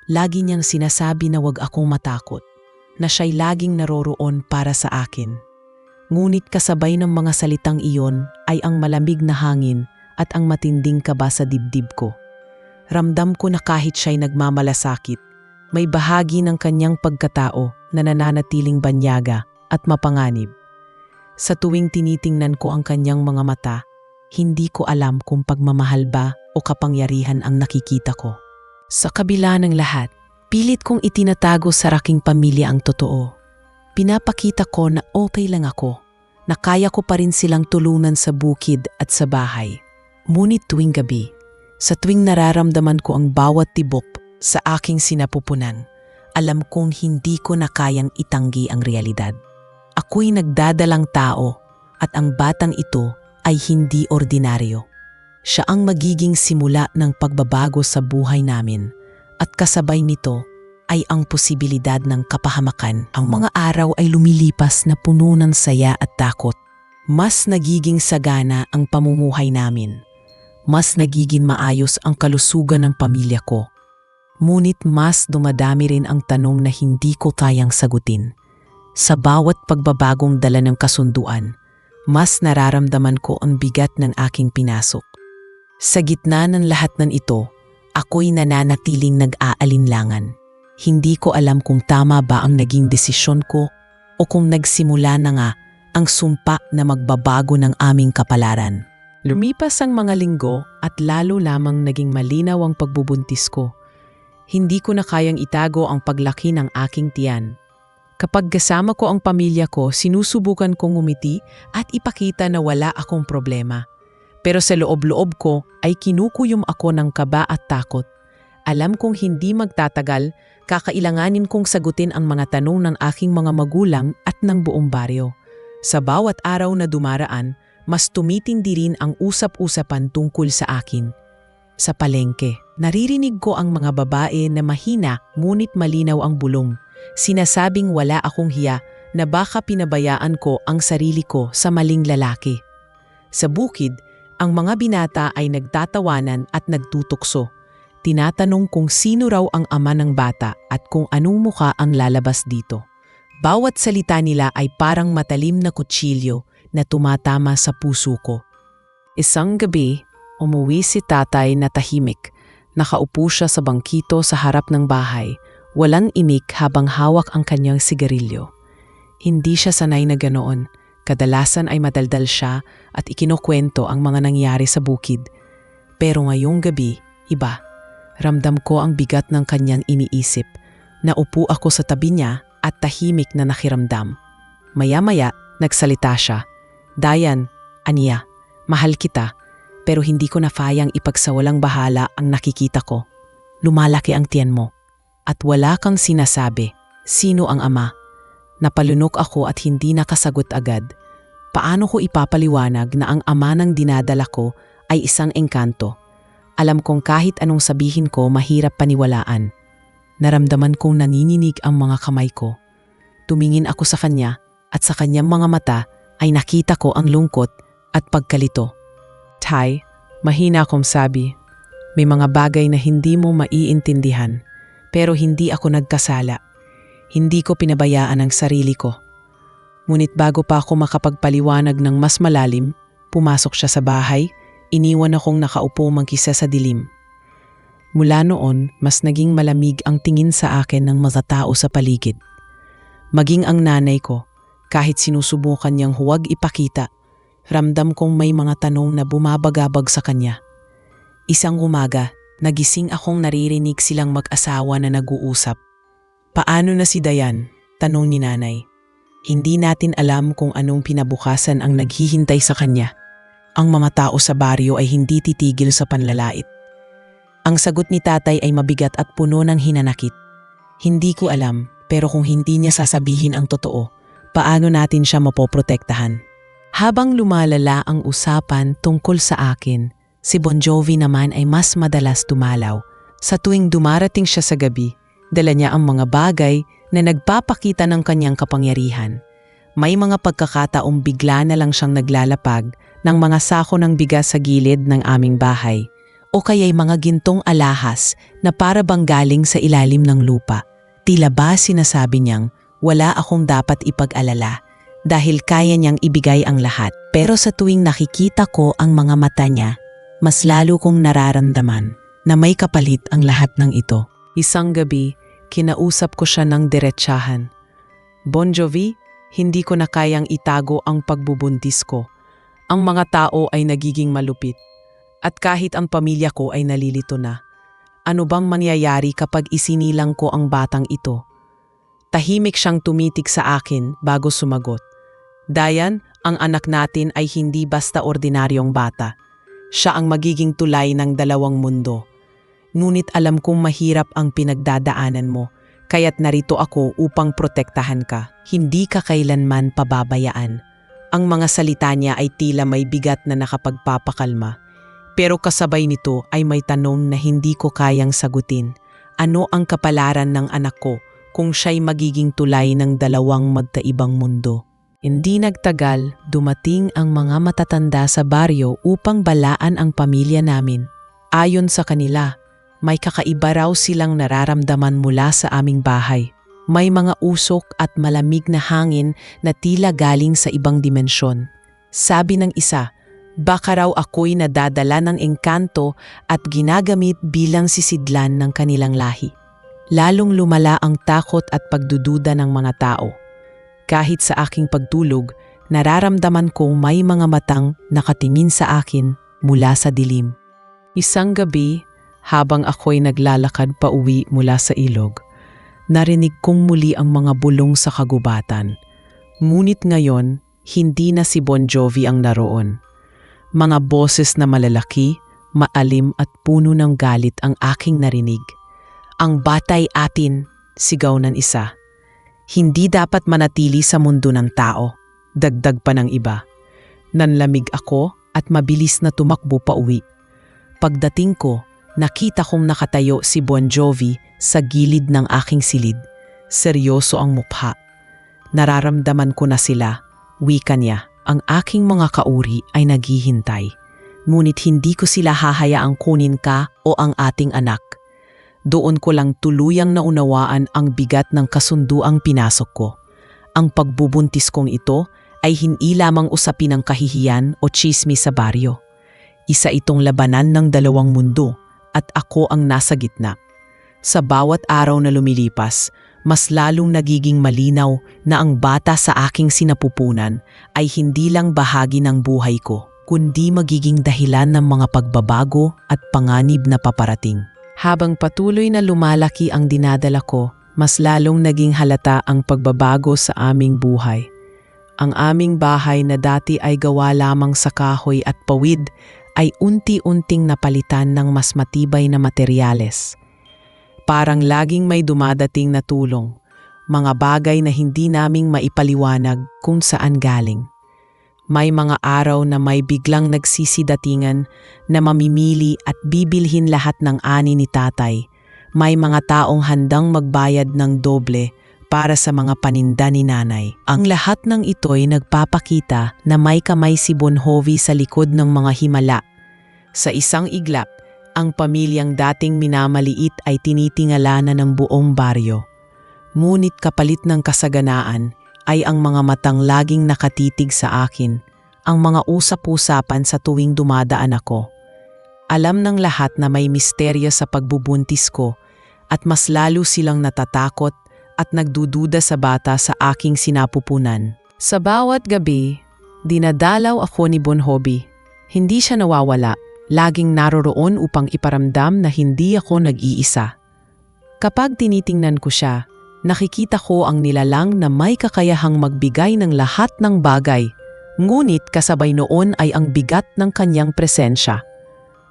Lagi niyang sinasabi na wag akong matakot, na siya'y laging naroroon para sa akin. Ngunit kasabay ng mga salitang iyon ay ang malamig na hangin at ang matinding kaba sa dibdib ko. Ramdam ko na kahit siya'y nagmamalasakit, may bahagi ng kanyang pagkatao na nananatiling banyaga at mapanganib. Sa tuwing tinitingnan ko ang kanyang mga mata, hindi ko alam kung pagmamahal ba o kapangyarihan ang nakikita ko. Sa kabila ng lahat, pilit kong itinatago sa aking pamilya ang totoo. Pinapakita ko na okay lang ako, na kaya ko pa rin silang tulunan sa bukid at sa bahay. Ngunit tuwing gabi, sa tuwing nararamdaman ko ang bawat tibok sa aking sinapupunan, alam kong hindi ko na kayang itanggi ang realidad. Ako'y nagdadalang tao at ang batang ito ay hindi ordinaryo. Siya ang magiging simula ng pagbabago sa buhay namin at kasabay nito ay ang posibilidad ng kapahamakan. Ang mga araw ay lumilipas na puno ng saya at takot. Mas nagiging sagana ang pamumuhay namin. Mas nagiging maayos ang kalusugan ng pamilya ko. Ngunit mas dumadami rin ang tanong na hindi ko kayang sagutin. Sa bawat pagbabagong dala ng kasunduan, mas nararamdaman ko ang bigat ng aking pinasok. Sa gitna ng lahat ng ito, ako'y nananatiling nag-aalinlangan. Hindi ko alam kung tama ba ang naging desisyon ko o kung nagsimula na nga ang sumpa na magbabago ng aming kapalaran. Lumipas ang mga linggo at lalo lamang naging malinaw ang pagbubuntis ko. Hindi ko na kayang itago ang paglaki ng aking tiyan. Kapag kasama ko ang pamilya ko, sinusubukan kong ngumiti at ipakita na wala akong problema. Pero sa loob-loob ko ay kinukuyom ako ng kaba at takot. Alam kong hindi magtatagal, kakailanganin kong sagutin ang mga tanong ng aking mga magulang at ng buong baryo. Sa bawat araw na dumaraan, mas tumitindi rin ang usap-usapan tungkol sa akin. Sa palengke, naririnig ko ang mga babae na mahina ngunit malinaw ang bulong. Sinasabing wala akong hiya na baka pinabayaan ko ang sarili ko sa maling lalaki. Sa bukid, ang mga binata ay nagtatawanan at nagtutukso. Tinatanong kung sino raw ang ama ng bata at kung anong mukha ang lalabas dito. Bawat salita nila ay parang matalim na kutsilyo na tumatama sa puso ko. Isang gabi, umuwi si tatay na tahimik. Nakaupo siya sa bangkito sa harap ng bahay, walang imik habang hawak ang kanyang sigarilyo. Hindi siya sanay na ganoon. Kadalasan ay madaldal siya at ikinukwento ang mga nangyari sa bukid. Pero ngayong gabi, iba. Ramdam ko ang bigat ng kanyang iniisip. Naupo ako sa tabi niya at tahimik na nakiramdam. Maya-maya, nagsalita siya. Dayan, aniya, mahal kita, pero hindi ko na kayang ipagsawalang bahala ang nakikita ko. Lumalaki ang tiyan mo. At wala kang sinasabi. Sino ang ama? Napalunok ako at hindi nakasagot agad. Paano ko ipapaliwanag na ang ama ng dinadala ko ay isang engkanto? Alam kong kahit anong sabihin ko mahirap paniwalaan. Naramdaman kong nanininig ang mga kamay ko. Tumingin ako sa kanya at sa kanyang mga mata ay nakita ko ang lungkot at pagkalito. Tay, mahina akong sabi. May mga bagay na hindi mo maiintindihan, pero hindi ako nagkasala. Hindi ko pinabayaan ang sarili ko. Ngunit bago pa ako makapagpaliwanag ng mas malalim, pumasok siya sa bahay, iniwan akong nakaupo mangkisa sa dilim. Mula noon, mas naging malamig ang tingin sa akin ng mga tao sa paligid. Maging ang nanay ko, kahit sinusubukan niyang huwag ipakita, ramdam kong may mga tanong na bumabagabag sa kanya. Isang umaga, nagising akong naririnig silang mag-asawa na nag-uusap. Paano na si Dayan? Tanong ni nanay. Hindi natin alam kung anong pinabukasan ang naghihintay sa kanya. Ang mga tao sa baryo ay hindi titigil sa panlalait. Ang sagot ni tatay ay mabigat at puno ng hinanakit. Hindi ko alam, pero kung hindi niya sasabihin ang totoo, paano natin siya mapoprotektahan? Habang lumalala ang usapan tungkol sa akin, si Bon Jovi naman ay mas madalas dumalaw. Sa tuwing dumarating siya sa gabi, dala niya ang mga bagay na nagpapakita ng kanyang kapangyarihan. May mga pagkakataong bigla na lang siyang naglalapag ng mga sako ng bigas sa gilid ng aming bahay o kaya'y mga gintong alahas na para bang galing sa ilalim ng lupa. Tila ba sinasabi niyang wala akong dapat ipag-alala dahil kaya niyang ibigay ang lahat. Pero sa tuwing nakikita ko ang mga mata niya, mas lalo kong nararamdaman na may kapalit ang lahat ng ito. Isang gabi, kinausap ko siya ng diretsahan. Bon Jovi, hindi ko na kayang itago ang pagbubuntis ko. Ang mga tao ay nagiging malupit. At kahit ang pamilya ko ay nalilito na. Ano bang mangyayari kapag isinilang ko ang batang ito? Tahimik siyang tumitig sa akin bago sumagot. Dayan, ang anak natin ay hindi basta ordinaryong bata. Siya ang magiging tulay ng dalawang mundo. Ngunit alam kong mahirap ang pinagdadaanan mo, kaya't narito ako upang protektahan ka. Hindi ka kailanman pababayaan. Ang mga salita niya ay tila may bigat na nakapagpapakalma. Pero kasabay nito ay may tanong na hindi ko kayang sagutin. Ano ang kapalaran ng anak ko kung siya'y magiging tulay ng dalawang magkaibang mundo? Hindi nagtagal, dumating ang mga matatanda sa baryo upang balaan ang pamilya namin. Ayon sa kanila, may kakaiba raw silang nararamdaman mula sa aming bahay. May mga usok at malamig na hangin na tila galing sa ibang dimensyon. Sabi ng isa, baka raw ako'y nadadala ng engkanto at ginagamit bilang sisidlan ng kanilang lahi. Lalong lumala ang takot at pagdududa ng mga tao. Kahit sa aking pagtulog, nararamdaman kong may mga matang nakatingin sa akin mula sa dilim. Isang gabi, habang ako'y naglalakad pa uwi mula sa ilog, narinig kong muli ang mga bulong sa kagubatan. Ngunit ngayon, hindi na si Bon Jovi ang naroon. Mga boses na malalaki, maalim at puno ng galit ang aking narinig. Ang batay atin, sigaw ng isa. Hindi dapat manatili sa mundo ng tao, dagdag pa ng iba. Nanlamig ako at mabilis na tumakbo pa uwi. Pagdating ko, nakita kong nakatayo si Bon Jovi sa gilid ng aking silid. Seryoso ang mukha. Nararamdaman ko na sila, wika niya. Ang aking mga kauri ay naghihintay. Ngunit hindi ko sila hahayaang kunin ka o ang ating anak. Doon ko lang tuluyang naunawaan ang bigat ng kasunduang pinasok ko. Ang pagbubuntis kong ito ay hindi lamang usapin ng kahihiyan o tsismis sa baryo. Isa itong labanan ng dalawang mundo at ako ang nasa gitna. Sa bawat araw na lumilipas, mas lalong nagiging malinaw na ang bata sa aking sinapupunan ay hindi lang bahagi ng buhay ko, kundi magiging dahilan ng mga pagbabago at panganib na paparating. Habang patuloy na lumalaki ang dinadala ko, mas lalong naging halata ang pagbabago sa aming buhay. Ang aming bahay na dati ay gawa lamang sa kahoy at pawid ay unti-unting napalitan ng mas matibay na materyales. Parang laging may dumadating na tulong, mga bagay na hindi naming maipaliwanag kung saan galing. May mga araw na may biglang nagsisidatingan na mamimili at bibilhin lahat ng ani ni tatay. May mga taong handang magbayad ng doble para sa mga paninda ni nanay. Ang lahat ng ito'y nagpapakita na may kamay si Bon Jovi sa likod ng mga himala. Sa isang iglap, ang pamilyang dating minamaliit ay tinitingala na ng buong baryo. Ngunit kapalit ng kasaganaan ay ang mga matang laging nakatitig sa akin, ang mga usap-usapan sa tuwing dumadaan ako. Alam ng lahat na may misteryo sa pagbubuntis ko at mas lalo silang natatakot at nagdududa sa bata sa aking sinapupunan. Sa bawat gabi, dinadalaw ako ni Bon Jovi. Hindi siya nawawala, laging naroroon upang iparamdam na hindi ako nag-iisa. Kapag tinitingnan ko siya, nakikita ko ang nilalang na may kakayahang magbigay ng lahat ng bagay, ngunit kasabay noon ay ang bigat ng kanyang presensya.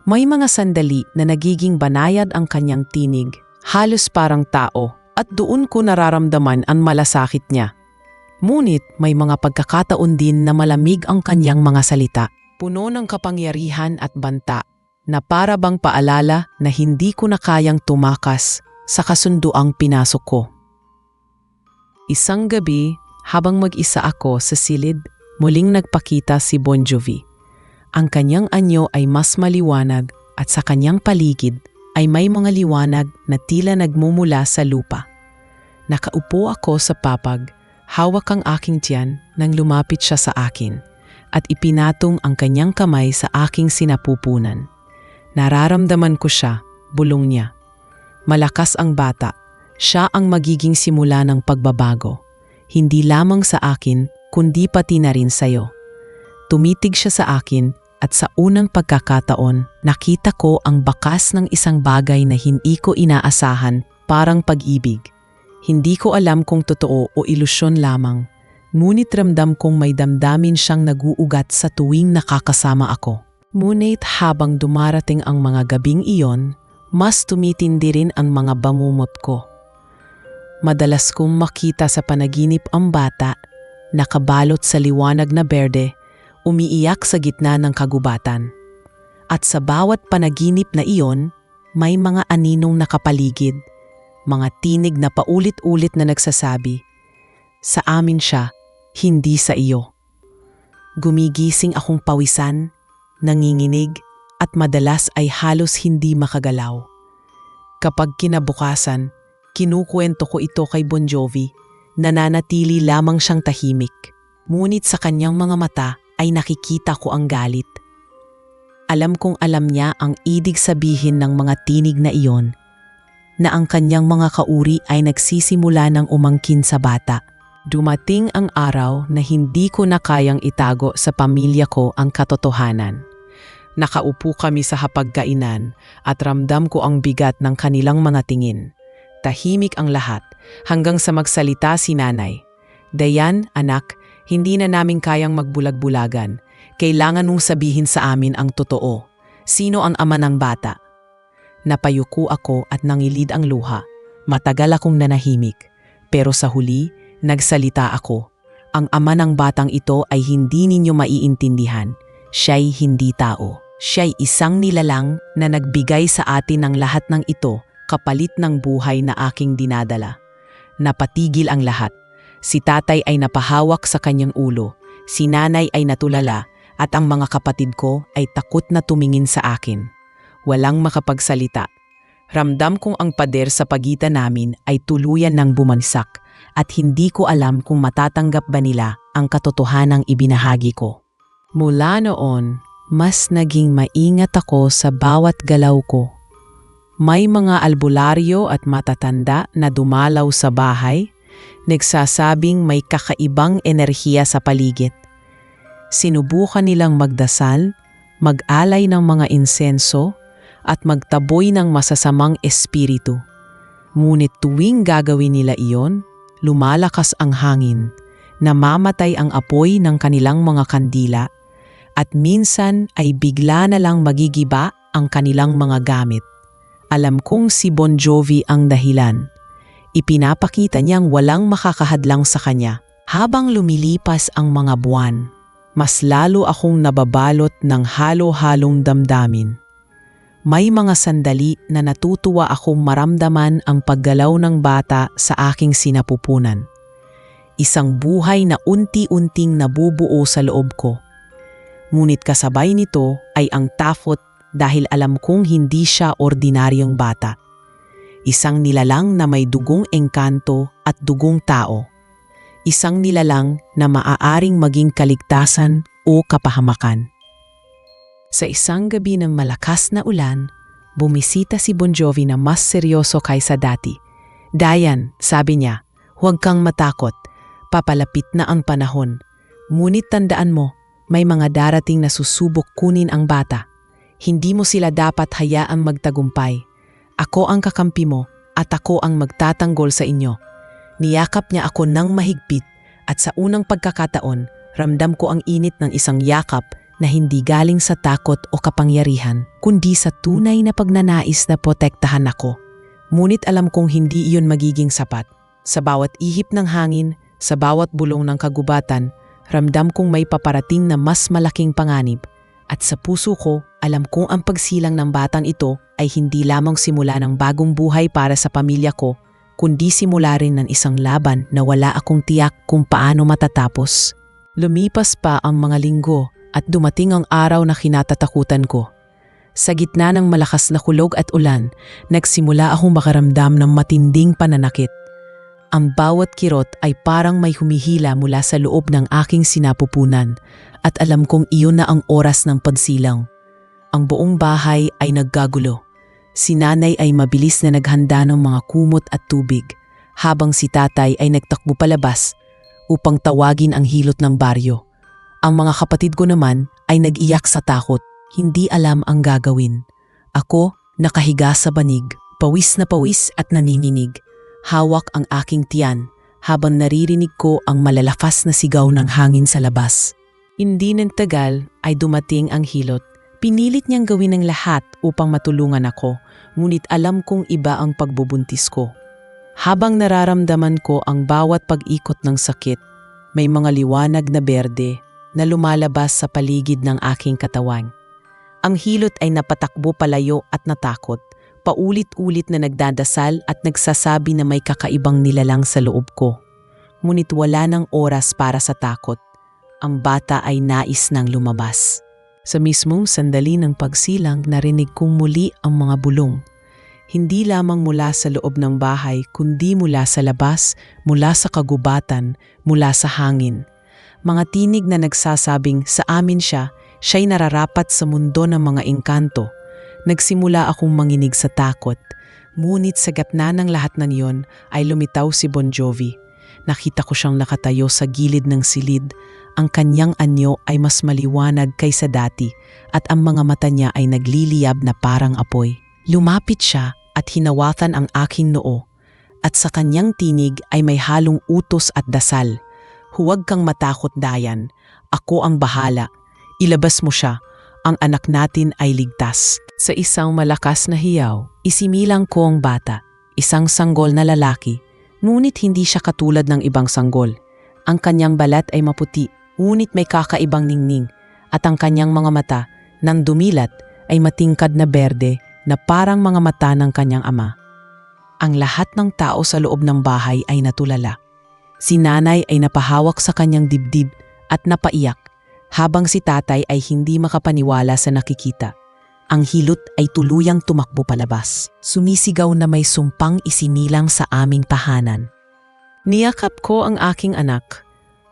May mga sandali na nagiging banayad ang kanyang tinig, halos parang tao, at doon ko nararamdaman ang malasakit niya. Ngunit may mga pagkakataon din na malamig ang kanyang mga salita, puno ng kapangyarihan at banta, na para bang paalala na hindi ko na kayang tumakas sa kasunduang pinasok ko. Isang gabi, habang mag-isa ako sa silid, muling nagpakita si Bon Jovi. Ang kanyang anyo ay mas maliwanag at sa kanyang paligid ay may mga liwanag na tila nagmumula sa lupa. Nakaupo ako sa papag, hawak ang aking tiyan nang lumapit siya sa akin at ipinatong ang kanyang kamay sa aking sinapupunan. Nararamdaman ko siya, bulong niya. Malakas ang bata. Siya ang magiging simula ng pagbabago, hindi lamang sa akin kundi pati na rin sa'yo. Tumitig siya sa akin at sa unang pagkakataon nakita ko ang bakas ng isang bagay na hindi ko inaasahan, parang pag-ibig. Hindi ko alam kung totoo o ilusyon lamang. Ngunit ramdam kong may damdamin siyang naguugat sa tuwing nakakasama ako. Ngunit habang dumarating ang mga gabing iyon, mas tumitindi rin ang mga bangumot ko. Madalas kong makita sa panaginip ang bata, nakabalot sa liwanag na berde, umiiyak sa gitna ng kagubatan. At sa bawat panaginip na iyon, may mga aninong nakapaligid, mga tinig na paulit-ulit na nagsasabi, "Sa amin siya, hindi sa iyo." Gumigising akong pawisan, nanginginig, at madalas ay halos hindi makagalaw. Kapag kinabukasan, kinukwento ko ito kay Bon Jovi, nananatili lamang siyang tahimik. Ngunit sa kanyang mga mata ay nakikita ko ang galit. Alam kong alam niya ang ibig sabihin ng mga tinig na iyon, na ang kanyang mga kauri ay nagsisimula ng umangkin sa bata. Dumating ang araw na hindi ko na kayang itago sa pamilya ko ang katotohanan. Nakaupo kami sa hapagkainan at ramdam ko ang bigat ng kanilang mga tingin. Tahimik ang lahat hanggang sa magsalita si nanay. "Dayan, anak, hindi na namin kayang magbulag-bulagan. Kailangan mong sabihin sa amin ang totoo. Sino ang ama ng bata?" Napayuko ako at nangilid ang luha. Matagal akong nanahimik. Pero sa huli, nagsalita ako. "Ang ama ng batang ito ay hindi ninyo maiintindihan. Siya'y hindi tao. Siya'y isang nilalang na nagbigay sa atin ng lahat ng ito kapalit ng buhay na aking dinadala." Napatigil ang lahat. Si tatay ay napahawak sa kanyang ulo. Si nanay ay natulala at ang mga kapatid ko ay takot na tumingin sa akin. Walang makapagsalita. Ramdam kong ang pader sa pagitan namin ay tuluyan ng bumansak at hindi ko alam kung matatanggap ba nila ang katotohanang ibinahagi ko. Mula noon, mas naging maingat ako sa bawat galaw ko. May mga albularyo at matatanda na dumalaw sa bahay, nagsasabing may kakaibang enerhiya sa paligid. Sinubukan nilang magdasal, mag-alay ng mga insenso, at magtaboy ng masasamang espiritu. Ngunit tuwing gagawin nila iyon, lumalakas ang hangin, namamatay ang apoy ng kanilang mga kandila, at minsan ay bigla na lang magigiba ang kanilang mga gamit. Alam kong si Bon Jovi ang dahilan. Ipinapakita niyang walang makakahadlang sa kanya. Habang lumilipas ang mga buwan, mas lalo akong nababalot ng halo-halong damdamin. May mga sandali na natutuwa akong maramdaman ang paggalaw ng bata sa aking sinapupunan. Isang buhay na unti-unting nabubuo sa loob ko. Ngunit kasabay nito ay ang takot dahil alam kong hindi siya ordinaryong bata. Isang nilalang na may dugong engkanto at dugong tao. Isang nilalang na maaaring maging kaligtasan o kapahamakan. Sa isang gabi ng malakas na ulan, bumisita si Bon Jovi na mas seryoso kaysa dati. "Dayan," sabi niya, "huwag kang matakot. Papalapit na ang panahon. Ngunit tandaan mo, may mga darating na susubok kunin ang bata. Hindi mo sila dapat hayaang magtagumpay. Ako ang kakampi mo at ako ang magtatanggol sa inyo." Niyakap niya ako ng mahigpit at sa unang pagkakataon, ramdam ko ang init ng isang yakap na hindi galing sa takot o kapangyarihan, kundi sa tunay na pagnanais na protektahan ako. Ngunit alam kong hindi iyon magiging sapat. Sa bawat ihip ng hangin, sa bawat bulong ng kagubatan, ramdam kong may paparating na mas malaking panganib. At sa puso ko, alam kong ang pagsilang ng batang ito ay hindi lamang simula ng bagong buhay para sa pamilya ko, kundi simula rin ng isang laban na wala akong tiyak kung paano matatapos. Lumipas pa ang mga linggo at dumating ang araw na kinatatakutan ko. Sa gitna ng malakas na kulog at ulan, nagsimula akong makaramdam ng matinding pananakit. Ang bawat kirot ay parang may humihila mula sa loob ng aking sinapupunan at alam kong iyon na ang oras ng pagsilang. Ang buong bahay ay naggagulo. Si nanay ay mabilis na naghanda ng mga kumot at tubig, habang si tatay ay nagtakbo palabas upang tawagin ang hilot ng baryo. Ang mga kapatid ko naman ay nag-iyak sa takot, hindi alam ang gagawin. Ako, nakahiga sa banig, pawis na pawis at naninginig. Hawak ang aking tiyan habang naririnig ko ang malalakas na sigaw ng hangin sa labas. Hindi nang tagal ay dumating ang hilot. Pinilit niyang gawin ang lahat upang matulungan ako, ngunit alam kong iba ang pagbubuntis ko. Habang nararamdaman ko ang bawat pag-ikot ng sakit, may mga liwanag na berde na lumalabas sa paligid ng aking katawan. Ang hilot ay napatakbo palayo at natakot, paulit-ulit na nagdadasal at nagsasabi na may kakaibang nilalang sa loob ko. Ngunit wala ng oras para sa takot. Ang bata ay nais nang lumabas. Sa mismong sandali ng pagsilang, narinig kong muli ang mga bulong. Hindi lamang mula sa loob ng bahay, kundi mula sa labas, mula sa kagubatan, mula sa hangin. Mga tinig na nagsasabing sa amin siya'y nararapat sa mundo ng mga engkanto. Nagsimula akong manginig sa takot. Ngunit sa gitna ng lahat ng iyon ay lumitaw si Bon Jovi. Nakita ko siyang nakatayo sa gilid ng silid. Ang kanyang anyo ay mas maliwanag kaysa dati at ang mga mata niya ay nagliliyab na parang apoy. Lumapit siya at hinawakan ang aking noo at sa kanyang tinig ay may halong utos at dasal. Huwag kang matakot, Dayan. Ako ang bahala. Ilabas mo siya. Ang anak natin ay ligtas. Sa isang malakas na hiyaw, isinilang ko ang bata. Isang sanggol na lalaki. Ngunit hindi siya katulad ng ibang sanggol. Ang kanyang balat ay maputi. Ngunit may kakaibang ningning at ang kanyang mga mata nang dumilat ay matingkad na berde na parang mga mata ng kanyang ama. Ang lahat ng tao sa loob ng bahay ay natulala. Si nanay ay napahawak sa kanyang dibdib at napaiyak habang si tatay ay hindi makapaniwala sa nakikita. Ang hilot ay tuluyang tumakbo palabas. Sumisigaw na may sumpang isinilang sa aming tahanan. Niyakap ko ang aking anak.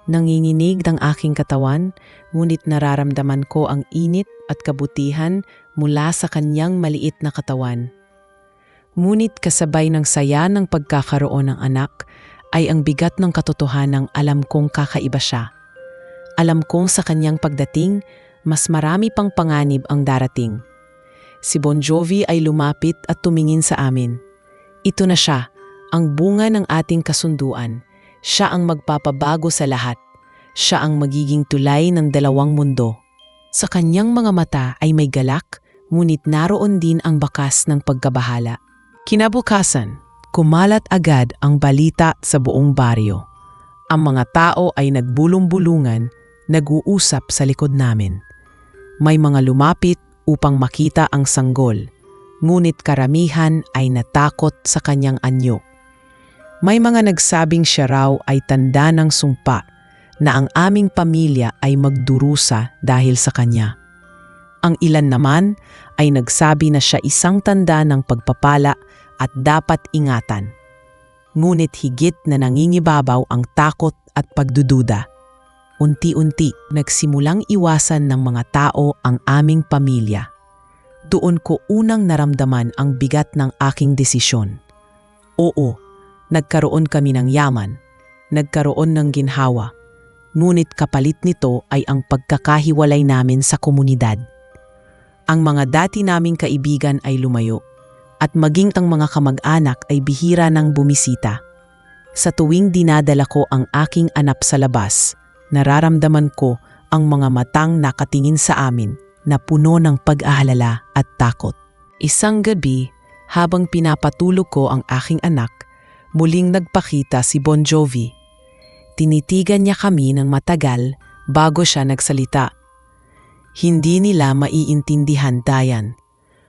Nanginginig ng aking katawan, ngunit nararamdaman ko ang init at kabutihan mula sa kanyang maliit na katawan. Ngunit kasabay ng saya ng pagkakaroon ng anak ay ang bigat ng katotohanang alam kong kakaiba siya. Alam kong sa kanyang pagdating, mas marami pang panganib ang darating. Si Bon Jovi ay lumapit at tumingin sa amin. Ito na siya, ang bunga ng ating kasunduan. Siya ang magpapabago sa lahat. Siya ang magiging tulay ng dalawang mundo. Sa kanyang mga mata ay may galak, ngunit naroon din ang bakas ng pagkabahala. Kinabukasan, kumalat agad ang balita sa buong baryo. Ang mga tao ay nagbulong-bulungan, nag-uusap sa likod namin. May mga lumapit upang makita ang sanggol, ngunit karamihan ay natakot sa kanyang anyo. May mga nagsabing siya raw ay tanda ng sumpa na ang aming pamilya ay magdurusa dahil sa kanya. Ang ilan naman ay nagsabi na siya isang tanda ng pagpapala at dapat ingatan. Ngunit higit na nangingibabaw ang takot at pagdududa. Unti-unti nagsimulang iwasan ng mga tao ang aming pamilya. Doon ko unang naramdaman ang bigat ng aking desisyon. Oo, nagkaroon kami ng yaman, nagkaroon ng ginhawa, ngunit kapalit nito ay ang pagkakahiwalay namin sa komunidad. Ang mga dati naming kaibigan ay lumayo, at maging ang mga kamag-anak ay bihira ng bumisita. Sa tuwing dinadala ko ang aking anak sa labas, nararamdaman ko ang mga matang nakatingin sa amin na puno ng pag-aalala at takot. Isang gabi, habang pinapatulog ko ang aking anak, muling nagpakita si Bon Jovi. Tinitigan niya kami ng matagal bago siya nagsalita. Hindi nila maiintindihan, Dayan.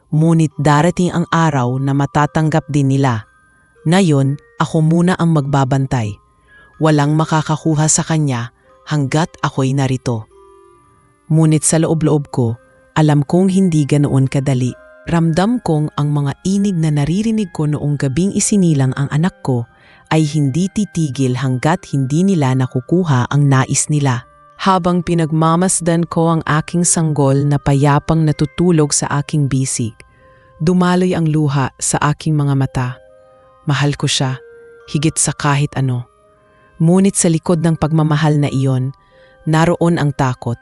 Ngunit darating ang araw na matatanggap din nila. Ngayon, ako muna ang magbabantay. Walang makakakuha sa kanya hanggat ako'y narito. Ngunit sa loob-loob ko, alam kong hindi ganoon kadali. Ramdam kong ang mga inig na naririnig ko noong gabing isinilang ang anak ko ay hindi titigil hanggat hindi nila nakukuha ang nais nila. Habang pinagmamasdan ko ang aking sanggol na payapang natutulog sa aking bisig, dumaloy ang luha sa aking mga mata. Mahal ko siya, higit sa kahit ano. Ngunit sa likod ng pagmamahal na iyon, naroon ang takot.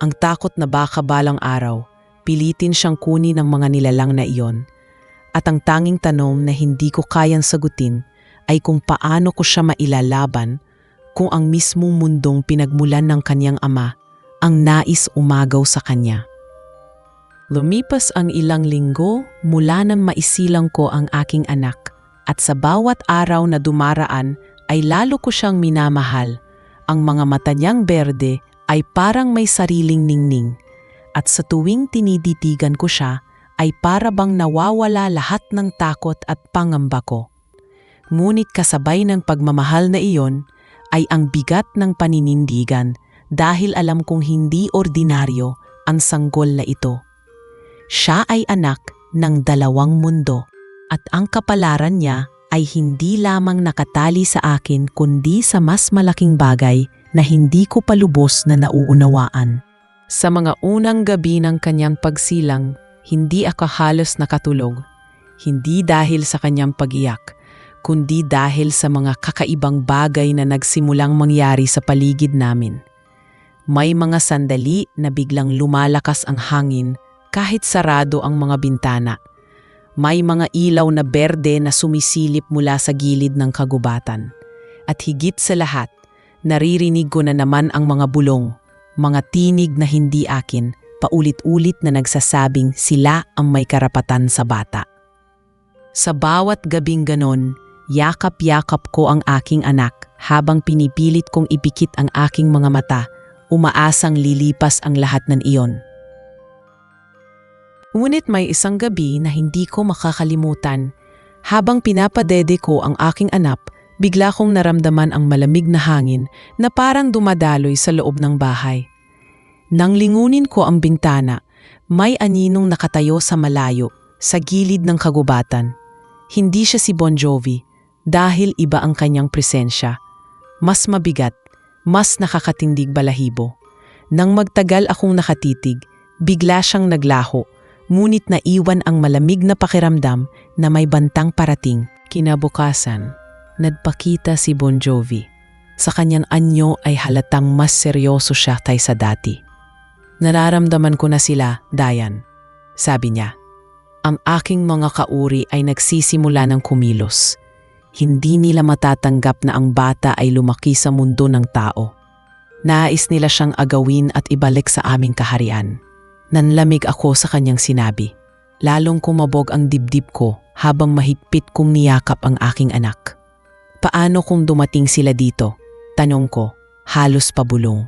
Ang takot na baka balang araw, pilitin siyang kunin ng mga nilalang na iyon. At ang tanging tanong na hindi ko kayang sagutin ay kung paano ko siya mailalaban kung ang mismong mundong pinagmulan ng kanyang ama ang nais umagaw sa kanya. Lumipas ang ilang linggo mula nang maisilang ko ang aking anak at sa bawat araw na dumaraan ay lalo ko siyang minamahal. Ang mga mata niyang berde ay parang may sariling ningning at sa tuwing tiniditigan ko siya ay para bang nawawala lahat ng takot at pangamba ko. Ngunit kasabay ng pagmamahal na iyon ay ang bigat ng paninindigan dahil alam kong hindi ordinaryo ang sanggol na ito. Siya ay anak ng dalawang mundo at ang kapalaran niya ay hindi lamang nakatali sa akin kundi sa mas malaking bagay na hindi ko pa lubos na nauunawaan. Sa mga unang gabi ng kanyang pagsilang, hindi ako halos nakatulog. Hindi dahil sa kanyang pag-iyak, kundi dahil sa mga kakaibang bagay na nagsimulang mangyari sa paligid namin. May mga sandali na biglang lumalakas ang hangin kahit sarado ang mga bintana. May mga ilaw na berde na sumisilip mula sa gilid ng kagubatan. At higit sa lahat, naririnig ko na naman ang mga bulong, mga tinig na hindi akin, paulit-ulit na nagsasabing sila ang may karapatan sa bata. Sa bawat gabing ganon, yakap-yakap ko ang aking anak habang pinipilit kong ipikit ang aking mga mata, umaasang lilipas ang lahat ng iyon. Ngunit may isang gabi na hindi ko makakalimutan. Habang pinapadede ko ang aking anak, bigla kong naramdaman ang malamig na hangin na parang dumadaloy sa loob ng bahay. Nang lingunin ko ang bintana, may aninong nakatayo sa malayo, sa gilid ng kagubatan. Hindi siya si Bon Jovi, dahil iba ang kanyang presensya. Mas mabigat, mas nakakatindig balahibo. Nang magtagal akong nakatitig, bigla siyang naglaho, ngunit naiwan ang malamig na pakiramdam na may bantang parating. Kinabukasan, nagpakita si Bon Jovi. Sa kanyang anyo ay halatang mas seryoso siya kaysa dati. Nararamdaman ko na sila, Dayan. Sabi niya, ang aking mga kauri ay nagsisimula ng kumilos. Hindi nila matatanggap na ang bata ay lumaki sa mundo ng tao. Nais nila siyang agawin at ibalik sa aming kaharian. Nanlamig ako sa kanyang sinabi. Lalong kumabog ang dibdib ko habang mahigpit kong niyakap ang aking anak. Paano kung dumating sila dito? Tanong ko, halos pabulong.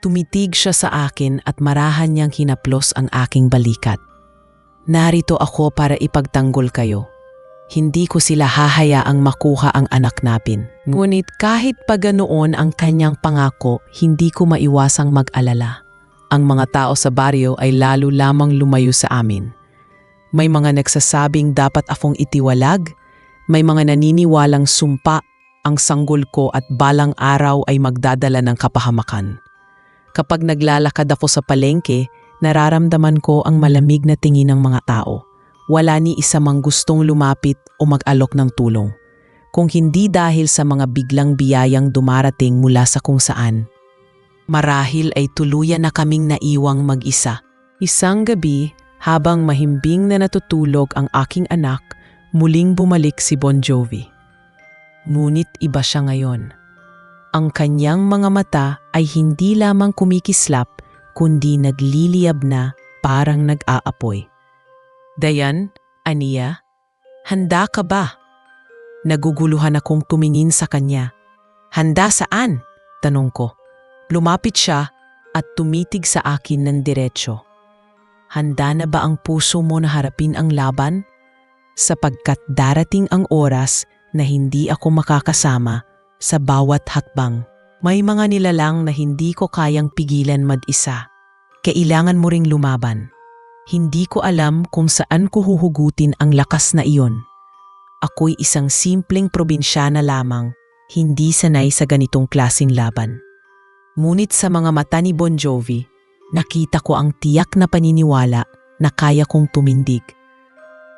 Tumitig siya sa akin at marahan niyang hinaplos ang aking balikat. Narito ako para ipagtanggol kayo. Hindi ko sila hahayaang makuha ang anak natin. Ngunit kahit pa ganoon ang kanyang pangako, hindi ko maiwasang mag-alala. Ang mga tao sa baryo ay lalo lamang lumayo sa amin. May mga nagsasabing dapat akong itiwalag, may mga naniniwalang sumpa ang sanggol ko at balang araw ay magdadala ng kapahamakan. Kapag naglalakad ako sa palengke, nararamdaman ko ang malamig na tingin ng mga tao. Wala ni isa mang gustong lumapit o mag-alok ng tulong. Kung hindi dahil sa mga biglang biyayang dumarating mula sa kung saan. Marahil ay tuluyan na kaming naiwang mag-isa. Isang gabi, habang mahimbing na natutulog ang aking anak, muling bumalik si Bon Jovi. Ngunit iba siya ngayon. Ang kanyang mga mata ay hindi lamang kumikislap, kundi nagliliyab na parang nag-aapoy. Dayan, Aniya, handa ka ba? Naguguluhan akong tumingin sa kanya. Handa saan? Tanong ko. Lumapit siya at tumitig sa akin ng diretsyo. Handa na ba ang puso mo na harapin ang laban? Sapagkat darating ang oras na hindi ako makakasama sa bawat hakbang. May mga nilalang na hindi ko kayang pigilan mag-isa. Kailangan mo ring lumaban. Hindi ko alam kung saan ko huhugutin ang lakas na iyon. Ako'y isang simpleng probinsyana lamang, hindi sanay sa ganitong klaseng laban. Ngunit sa mga mata ni Bon Jovi, nakita ko ang tiyak na paniniwala na kaya kong tumindig.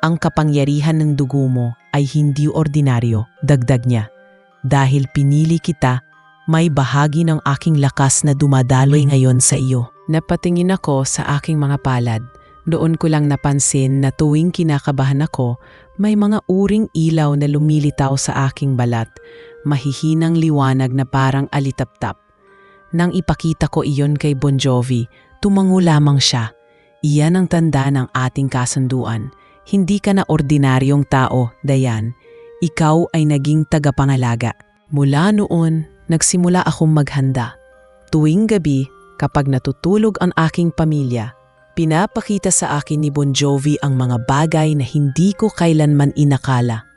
Ang kapangyarihan ng dugo mo ay hindi ordinaryo, dagdag niya. Dahil pinili kita, may bahagi ng aking lakas na dumadaloy ngayon sa iyo. Napatingin ako sa aking mga palad. Doon ko lang napansin na tuwing kinakabahan ako, may mga uring ilaw na lumilitaw sa aking balat, mahihinang liwanag na parang alitaptap. Nang ipakita ko iyon kay Bon Jovi, tumango lamang siya. Iyan ang tanda ng ating kasunduan. Hindi ka na ordinaryong tao, Dayan. Ikaw ay naging tagapangalaga. Mula noon, nagsimula akong maghanda. Tuwing gabi, kapag natutulog ang aking pamilya, pinapakita sa akin ni Bon Jovi ang mga bagay na hindi ko kailanman inakala.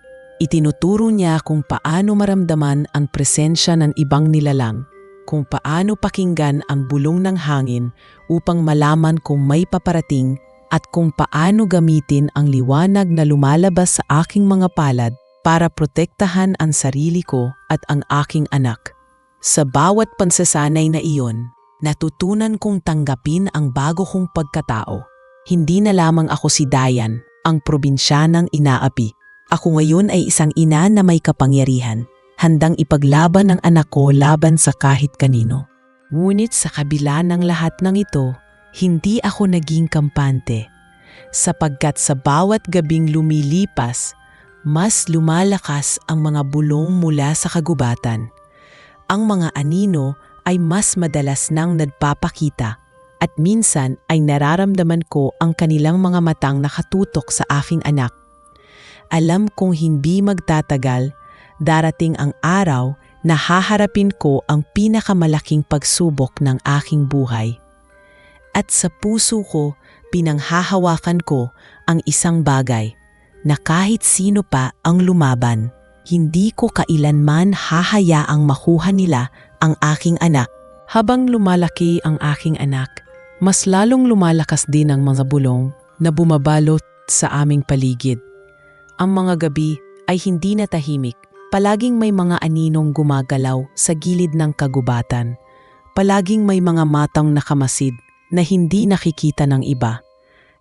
Itinuturo niya kung paano maramdaman ang presensya ng ibang nilalang, kung paano pakinggan ang bulong ng hangin upang malaman kung may paparating at kung paano gamitin ang liwanag na lumalabas sa aking mga palad para protektahan ang sarili ko at ang aking anak. Sa bawat pansasanay na iyon, natutunan kong tanggapin ang bago kong pagkatao. Hindi na lamang ako si Dayan, ang probinsyanang inaapi. Ako ngayon ay isang ina na may kapangyarihan, handang ipaglaban ang anak ko laban sa kahit kanino. Ngunit sa kabila ng lahat ng ito, hindi ako naging kampante. Sapagkat sa bawat gabing lumilipas, mas lumalakas ang mga bulong mula sa kagubatan. Ang mga anino ay mas madalas nang nagpapakita at minsan ay nararamdaman ko ang kanilang mga matang nakatutok sa aking anak. Alam kong hindi magtatagal, darating ang araw na haharapin ko ang pinakamalaking pagsubok ng aking buhay. At sa puso ko, pinanghahawakan ko ang isang bagay na kahit sino pa ang lumaban, hindi ko kailanman hahayaang makuha nila ang aking anak. Habang lumalaki ang aking anak, mas lalong lumalakas din ang mga bulong na bumabalot sa aming paligid. Ang mga gabi ay hindi na tahimik. Palaging may mga aninong gumagalaw sa gilid ng kagubatan. Palaging may mga matang nakamasid na hindi nakikita ng iba.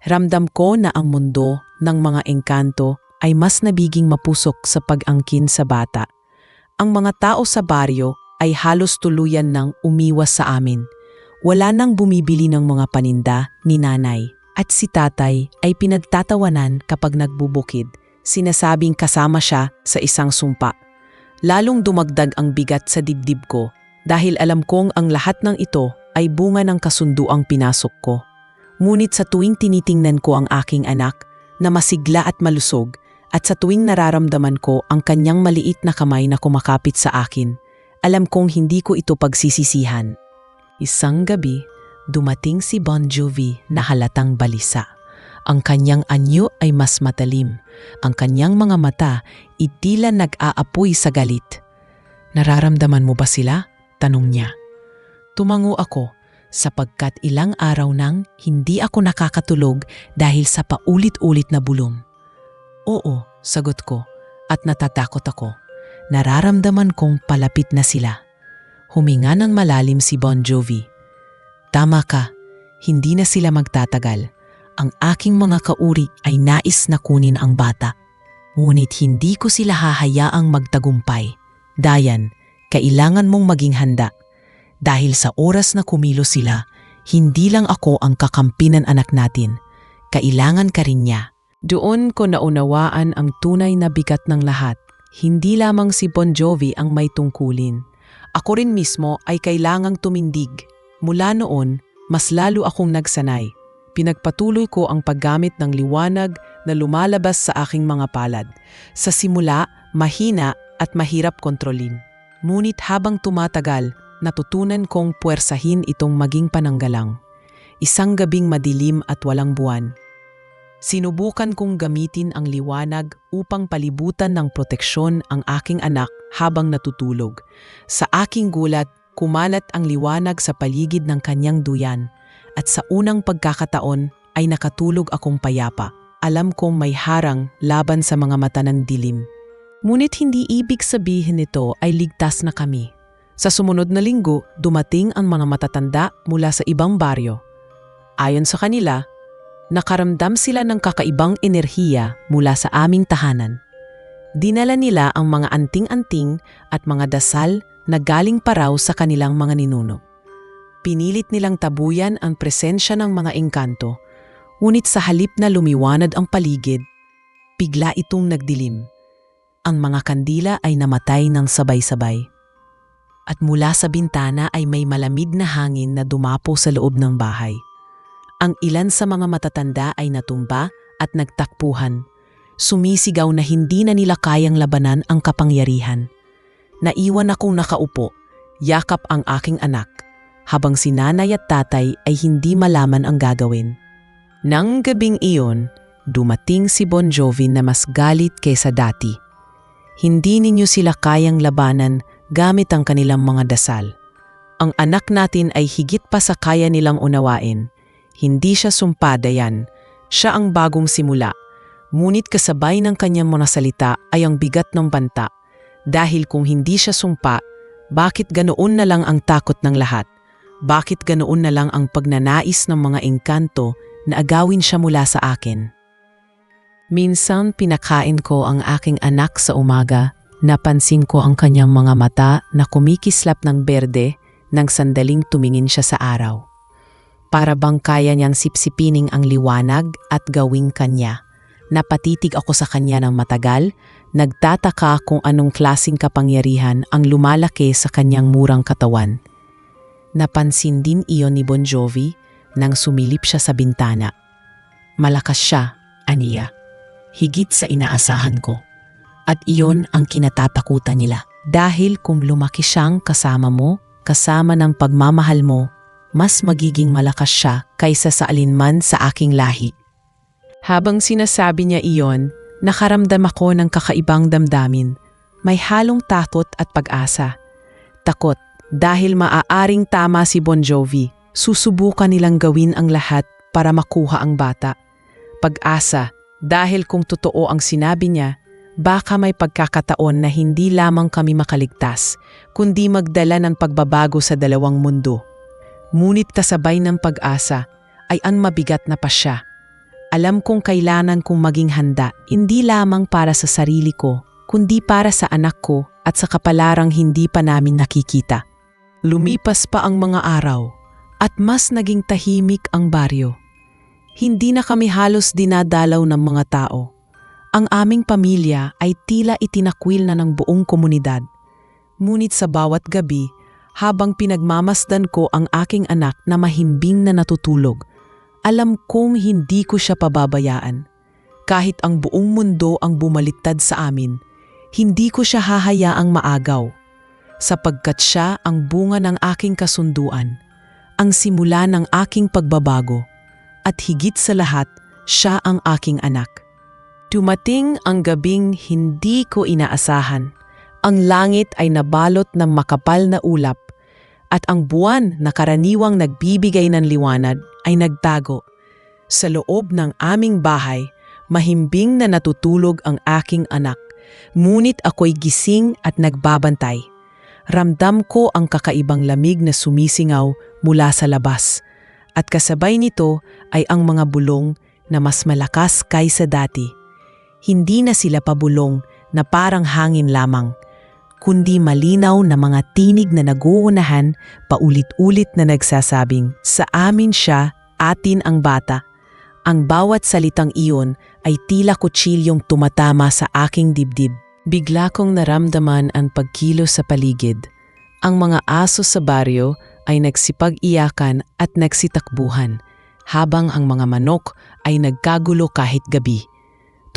Ramdam ko na ang mundo ng mga engkanto ay mas nabiging mapusok sa pag-angkin sa bata. Ang mga tao sa baryo ay halos tuluyan nang umiwas sa amin. Wala nang bumibili ng mga paninda ni nanay at si tatay ay pinagtatawanan kapag nagbubukid. Sinasabing kasama siya sa isang sumpa. Lalong dumagdag ang bigat sa dibdib ko dahil alam kong ang lahat ng ito ay bunga ng kasunduang pinasok ko. Ngunit sa tuwing tinitingnan ko ang aking anak na masigla at malusog at sa tuwing nararamdaman ko ang kanyang maliit na kamay na kumakapit sa akin, alam kong hindi ko ito pagsisisihan. Isang gabi, dumating si Bon Jovi na halatang balisa. Ang kanyang anyo ay mas matalim. Ang kanyang mga mata itila nag-aapoy sa galit. Nararamdaman mo ba sila? Tanong niya. Tumango ako sapagkat ilang araw nang hindi ako nakakatulog dahil sa paulit-ulit na bulong. Oo, sagot ko at natatakot ako. Nararamdaman kong palapit na sila. Huminga ng malalim si Bon Jovi. Tama ka, hindi na sila magtatagal. Ang aking mga kauri ay nais na kunin ang bata. Ngunit hindi ko sila hahayaang magtagumpay. Dayan, kailangan mong maging handa. Dahil sa oras na kumilos sila, hindi lang ako ang kakampi ng anak natin. Kailangan ka rin niya. Doon ko naunawaan ang tunay na bigat ng lahat. Hindi lamang si Bon Jovi ang may tungkulin. Ako rin mismo ay kailangang tumindig. Mula noon, mas lalo akong nagsanay. Pinagpatuloy ko ang paggamit ng liwanag na lumalabas sa aking mga palad. Sa simula, mahina at mahirap kontrolin. Ngunit habang tumatagal, natutunan kong puwersahin itong maging pananggalang. Isang gabing madilim at walang buwan. Sinubukan kong gamitin ang liwanag upang palibutan ng proteksyon ang aking anak habang natutulog. Sa aking gulat, kumalat ang liwanag sa paligid ng kanyang duyan at sa unang pagkakataon ay nakatulog akong payapa. Alam kong may harang laban sa mga mata ng dilim. Ngunit hindi ibig sabihin nito ay ligtas na kami. Sa sumunod na linggo, dumating ang mga matatanda mula sa ibang baryo. Ayon sa kanila, nakaramdam sila ng kakaibang enerhiya mula sa aming tahanan. Dinala nila ang mga anting-anting at mga dasal na galing pa raw sa kanilang mga ninuno. Pinilit nilang tabuyan ang presensya ng mga engkanto, Ngunit sa halip na lumiwanad ang paligid, bigla itong nagdilim. Ang mga kandila ay namatay ng sabay-sabay. At mula sa bintana ay may malamig na hangin na dumapo sa loob ng bahay. Ang ilan sa mga matatanda ay natumba at nagtakpuhan. Sumisigaw na hindi na nila kayang labanan ang kapangyarihan. Naiwan akong nakaupo, yakap ang aking anak, habang si nanay at tatay ay hindi malaman ang gagawin. Nang gabing iyon, dumating si Bon Jovi na mas galit kaysa dati. Hindi ninyo sila kayang labanan gamit ang kanilang mga dasal. Ang anak natin ay higit pa sa kaya nilang unawain. Hindi siya sumpadayan, siya ang bagong simula. Ngunit kasabay ng kanyang mga salita ay ang bigat ng banta. Dahil kung hindi siya sumpa, bakit ganoon na lang ang takot ng lahat? Bakit ganoon na lang ang pagnanais ng mga engkanto na agawin siya mula sa akin? Minsan pinakain ko ang aking anak sa umaga, napansin ko ang kanyang mga mata na kumikislap ng berde nang sandaling tumingin siya sa araw. Para bang kaya niyang sipsipining ang liwanag at gawing kanya. Napatitig ako sa kanya ng matagal, nagtataka kung anong klaseng kapangyarihan ang lumalaki sa kanyang murang katawan. Napansin din iyon ni Bon Jovi nang sumilip siya sa bintana. Malakas siya, aniya. Higit sa inaasahan ko. At iyon ang kinatatakutan nila. Dahil kung lumaki siyang kasama mo, kasama ng pagmamahal mo, mas magiging malakas siya kaysa sa alinman sa aking lahi. Habang sinasabi niya iyon, nakaramdam ako ng kakaibang damdamin. May halong takot at pag-asa. Takot dahil maaaring tama si Bon Jovi. Susubukan nilang gawin ang lahat para makuha ang bata. Pag-asa dahil kung totoo ang sinabi niya, baka may pagkakataon na hindi lamang kami makaligtas, kundi magdala ng pagbabago sa dalawang mundo. Ngunit kasabay ng pag-asa ay ang mabigat na pasya. Alam kong kailangan kong maging handa, hindi lamang para sa sarili ko, kundi para sa anak ko at sa kapalarang hindi pa namin nakikita. Lumipas pa ang mga araw at mas naging tahimik ang baryo. Hindi na kami halos dinadalaw ng mga tao. Ang aming pamilya ay tila itinakwil na ng buong komunidad. Ngunit sa bawat gabi, habang pinagmamasdan ko ang aking anak na mahimbing na natutulog, alam kong hindi ko siya pababayaan. Kahit ang buong mundo ang bumaliktad sa amin, hindi ko siya hahayaang maagaw. Sapagkat siya ang bunga ng aking kasunduan, ang simula ng aking pagbabago, at higit sa lahat, siya ang aking anak. Dumating ang gabing hindi ko inaasahan. Ang langit ay nabalot ng makapal na ulap, at ang buwan na karaniwang nagbibigay ng liwanag ay nagtago. Sa loob ng aming bahay, mahimbing na natutulog ang aking anak, ngunit ako'y gising at nagbabantay. Ramdam ko ang kakaibang lamig na sumisingaw mula sa labas, at kasabay nito ay ang mga bulong na mas malakas kaysa dati. Hindi na sila pabulong na parang hangin lamang, kundi malinaw na mga tinig na naguunahan paulit-ulit na nagsasabing, "Sa amin siya, atin ang bata." Ang bawat salitang iyon ay tila kutsilyong tumatama sa aking dibdib. Bigla kong naramdaman ang pagkilos sa paligid. Ang mga aso sa baryo ay nagsipag-iyakan at nagsitakbuhan, habang ang mga manok ay nagkagulo kahit gabi.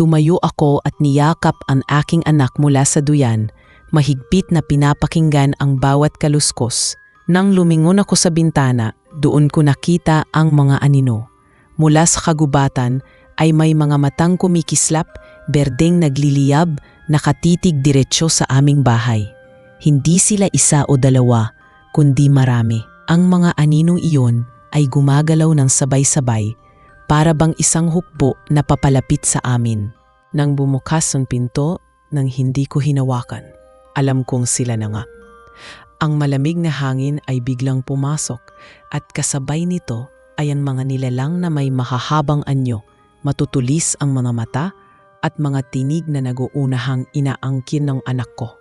Tumayo ako at niyakap ang aking anak mula sa duyan, mahigpit na pinapakinggan ang bawat kaluskos. Nang lumingon ako sa bintana, doon ko nakita ang mga anino. Mula sa kagubatan ay may mga matang kumikislap, berdeng nagliliyab, nakatitig diretsyo sa aming bahay. Hindi sila isa o dalawa, kundi marami. Ang mga aninong iyon ay gumagalaw ng sabay-sabay, para bang isang hukbo na papalapit sa amin. Nang bumukas ang pinto, nang hindi ko hinawakan, alam kong sila na nga. Ang malamig na hangin ay biglang pumasok, at kasabay nito ay ang mga nilalang na may mahahabang anyo, matutulis ang mga mata at mga tinig na naguunahang inaangkin ng anak ko.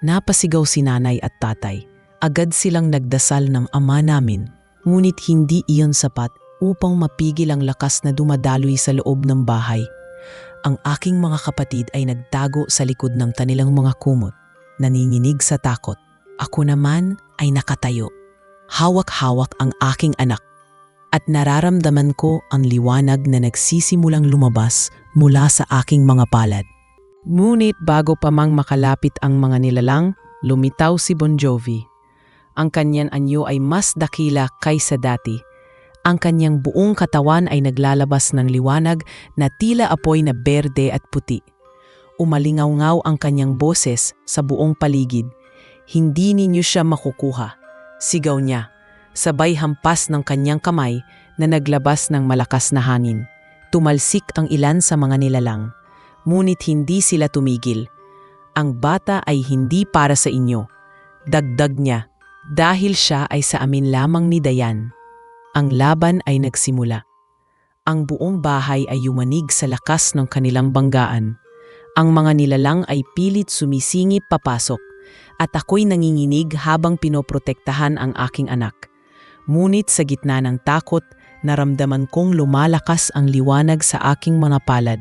Napasigaw si nanay at tatay. Agad silang nagdasal ng ama namin, ngunit hindi iyon sapat upang mapigil ang lakas na dumadaloy sa loob ng bahay. Ang aking mga kapatid ay nagtago sa likod ng kanilang mga kumot, naninginig sa takot. Ako naman ay nakatayo. Hawak-hawak ang aking anak at nararamdaman ko ang liwanag na nagsisimulang lumabas mula sa aking mga palad. Ngunit bago pa mang makalapit ang mga nilalang, lumitaw si Bon Jovi. Ang kanyang anyo ay mas dakila kaysa dati. Ang kanyang buong katawan ay naglalabas ng liwanag na tila apoy na berde at puti. Umalingaw-ngaw ang kanyang boses sa buong paligid. Hindi ninyo siya makukuha. Sigaw niya, sabay hampas ng kanyang kamay na naglabas ng malakas na hangin. Tumalsik ang ilan sa mga nilalang. Ngunit hindi sila tumigil. Ang bata ay hindi para sa inyo. Dagdag niya, dahil siya ay sa amin lamang ni Dayan. Ang laban ay nagsimula. Ang buong bahay ay yumanig sa lakas ng kanilang banggaan. Ang mga nilalang ay pilit sumisingit papasok at ako'y nanginginig habang pinoprotektahan ang aking anak. Ngunit sa gitna ng takot, naramdaman kong lumalakas ang liwanag sa aking mga palad.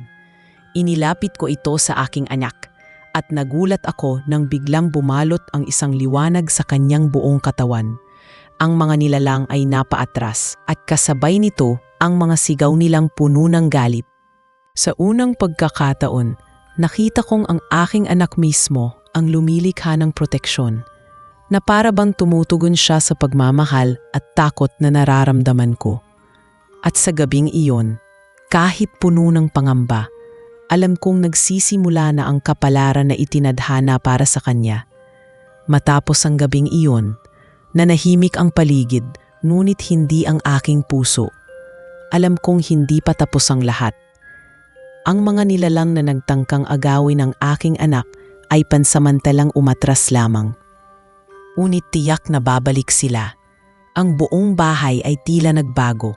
Inilapit ko ito sa aking anak at nagulat ako nang biglang bumalot ang isang liwanag sa kanyang buong katawan. Ang mga nilalang ay napaatras at kasabay nito ang mga sigaw nilang puno ng galit. Sa unang pagkakataon, nakita kong ang aking anak mismo ang lumilikha ng proteksyon, na para bang tumutugon siya sa pagmamahal at takot na nararamdaman ko. At sa gabing iyon, kahit puno ng pangamba, alam kong nagsisimula na ang kapalaran na itinadhana para sa kanya. Matapos ang gabing iyon, nanahimik ang paligid, ngunit hindi ang aking puso. Alam kong hindi pa tapos ang lahat. Ang mga nilalang na nagtangkang agawin ng aking anak ay pansamantalang umatras lamang. Ngunit tiyak na babalik sila. Ang buong bahay ay tila nagbago.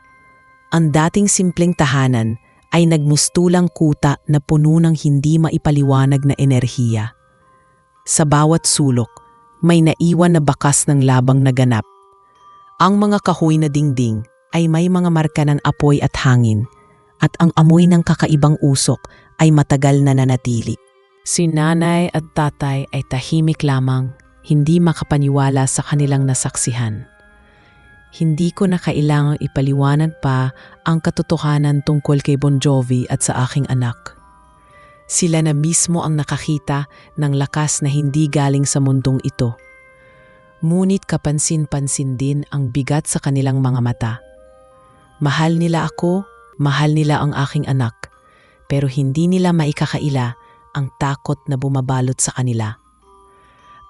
Ang dating simpleng tahanan ay nagmustulang kuta na puno ng hindi maipaliwanag na enerhiya. Sa bawat sulok, may naiwan na bakas ng labang naganap. Ang mga kahoy na dingding ay may mga marka ng apoy at hangin, at ang amoy ng kakaibang usok ay matagal na nanatili. Si nanay at tatay ay tahimik lamang, hindi makapaniwala sa kanilang nasaksihan. Hindi ko na kailangang ipaliwanag pa ang katotohanan tungkol kay Bon Jovi at sa aking anak. Sila na mismo ang nakakita ng lakas na hindi galing sa mundong ito. Ngunit kapansin-pansin din ang bigat sa kanilang mga mata. Mahal nila ako, mahal nila ang aking anak, pero hindi nila maikakaila ang takot na bumabalot sa kanila.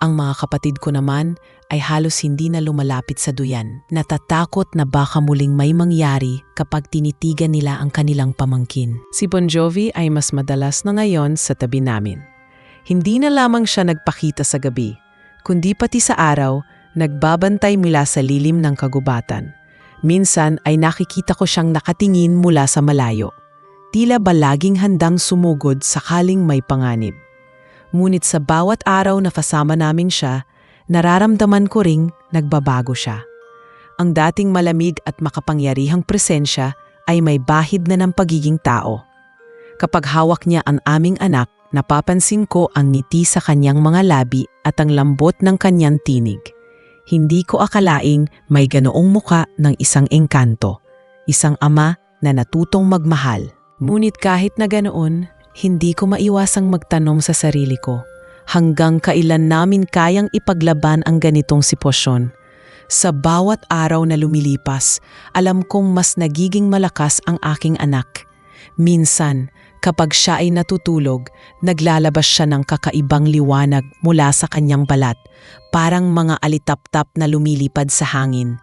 Ang mga kapatid ko naman ay halos hindi na lumalapit sa duyan, natatakot na baka muling may mangyari kapag tinitigan nila ang kanilang pamangkin. Si Bon Jovi ay mas madalas na ngayon sa tabi namin. Hindi na lamang siya nagpakita sa gabi, kundi pati sa araw, nagbabantay mula sa lilim ng kagubatan. Minsan ay nakikita ko siyang nakatingin mula sa malayo. Tila ba laging handang sumugod sakaling may panganib. Ngunit sa bawat araw na kasama namin siya, nararamdaman ko ring nagbabago siya. Ang dating malamig at makapangyarihang presensya ay may bahid na ng pagiging tao. Kapag hawak niya ang aming anak, napapansin ko ang ngiti sa kanyang mga labi at ang lambot ng kanyang tinig. Hindi ko akalaing may ganoong muka ng isang engkanto, isang ama na natutong magmahal. Ngunit kahit na ganoon, hindi ko maiwasang magtanong sa sarili ko, hanggang kailan namin kayang ipaglaban ang ganitong sitwasyon. Sa bawat araw na lumilipas, alam kong mas nagiging malakas ang aking anak. Minsan, kapag siya ay natutulog, naglalabas siya ng kakaibang liwanag mula sa kanyang balat, parang mga alitaptap na lumilipad sa hangin.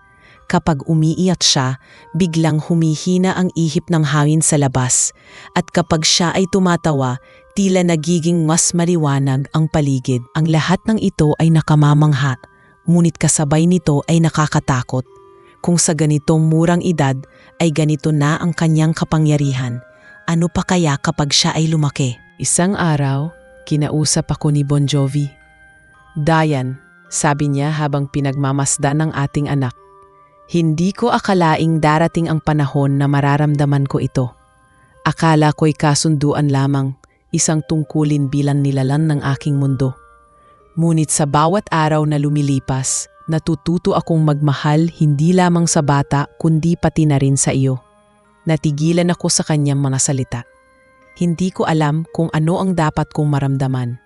Kapag umiiyak siya, biglang humihina ang ihip ng hangin sa labas, at kapag siya ay tumatawa, tila nagiging mas maliwanag ang paligid. Ang lahat ng ito ay nakamamangha, ngunit kasabay nito ay nakakatakot. Kung sa ganitong murang edad ay ganito na ang kanyang kapangyarihan, ano pa kaya kapag siya ay lumaki? Isang araw, kinausap ako ni Bon Jovi. "Dayan," sabi niya habang pinagmamasdan ng ating anak, Hindi ko akalaing darating ang panahon na mararamdaman ko ito. Akala ko'y kasunduan lamang, isang tungkulin bilang nilalan ng aking mundo. Ngunit sa bawat araw na lumilipas, natututo akong magmahal hindi lamang sa bata kundi pati na rin sa iyo. Natigilan ako sa kanyang mga salita. Hindi ko alam kung ano ang dapat kong maramdaman.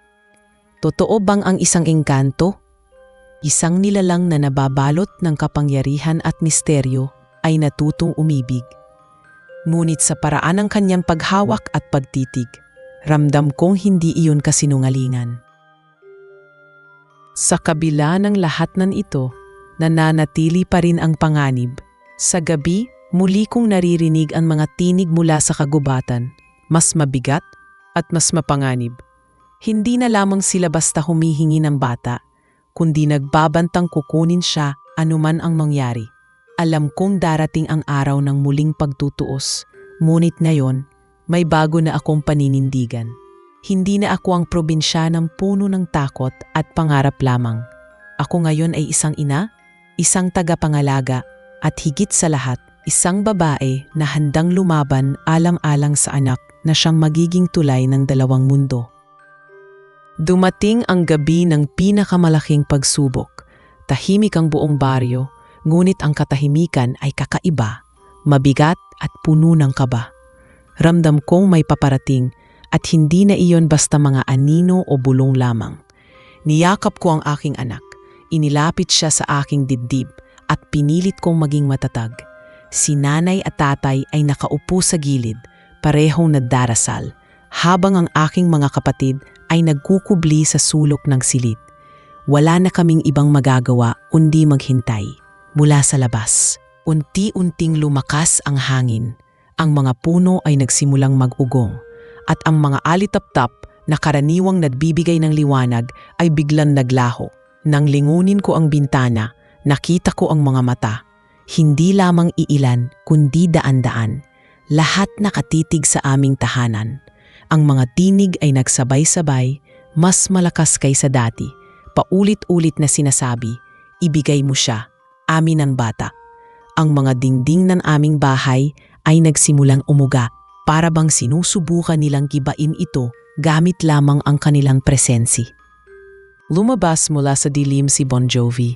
Totoo bang ang isang engkanto? Isang nilalang na nababalot ng kapangyarihan at misteryo ay natutong umibig. Ngunit sa paraan ng kanyang paghawak at pagtitig, ramdam kong hindi iyon kasinungalingan. Sa kabila ng lahat ng ito, nananatili pa rin ang panganib. Sa gabi, muli kong naririnig ang mga tinig mula sa kagubatan, mas mabigat at mas mapanganib. Hindi na lamang sila basta humihingi ng bata, kundi nagbabantang kukunin siya anuman ang mangyari. Alam kong darating ang araw ng muling pagtutuos, ngunit ngayon, may bago na akong paninindigan. Hindi na ako ang probinsyanang puno ng takot at pangarap lamang. Ako ngayon ay isang ina, isang tagapangalaga, at higit sa lahat, isang babae na handang lumaban alang-alang sa anak na siyang magiging tulay ng dalawang mundo. Dumating ang gabi ng pinakamalaking pagsubok. Tahimik ang buong baryo, ngunit ang katahimikan ay kakaiba, mabigat at puno ng kaba. Ramdam kong may paparating at hindi na iyon basta mga anino o bulong lamang. Niyakap ko ang aking anak, inilapit siya sa aking dibdib at pinilit kong maging matatag. Si nanay at tatay ay nakaupo sa gilid, parehong nagdarasal, habang ang aking mga kapatid ay nagkukubli sa sulok ng silid. Wala na kaming ibang magagawa kundi maghintay. Mula sa labas, unti-unting lumakas ang hangin. Ang mga puno ay nagsimulang mag-ugong at ang mga alitap-tap na karaniwang nagbibigay ng liwanag ay biglang naglaho. Nang lingunin ko ang bintana, nakita ko ang mga mata. Hindi lamang iilan kundi daan-daan. Lahat nakatitig sa aming tahanan. Ang mga tinig ay nagsabay-sabay, mas malakas kaysa dati. Paulit-ulit na sinasabi, ibigay mo siya, amin ang bata. Ang mga dingding ng aming bahay ay nagsimulang umuga, para bang sinusubukan nilang gibain ito gamit lamang ang kanilang presensi. Lumabas mula sa dilim si Bon Jovi.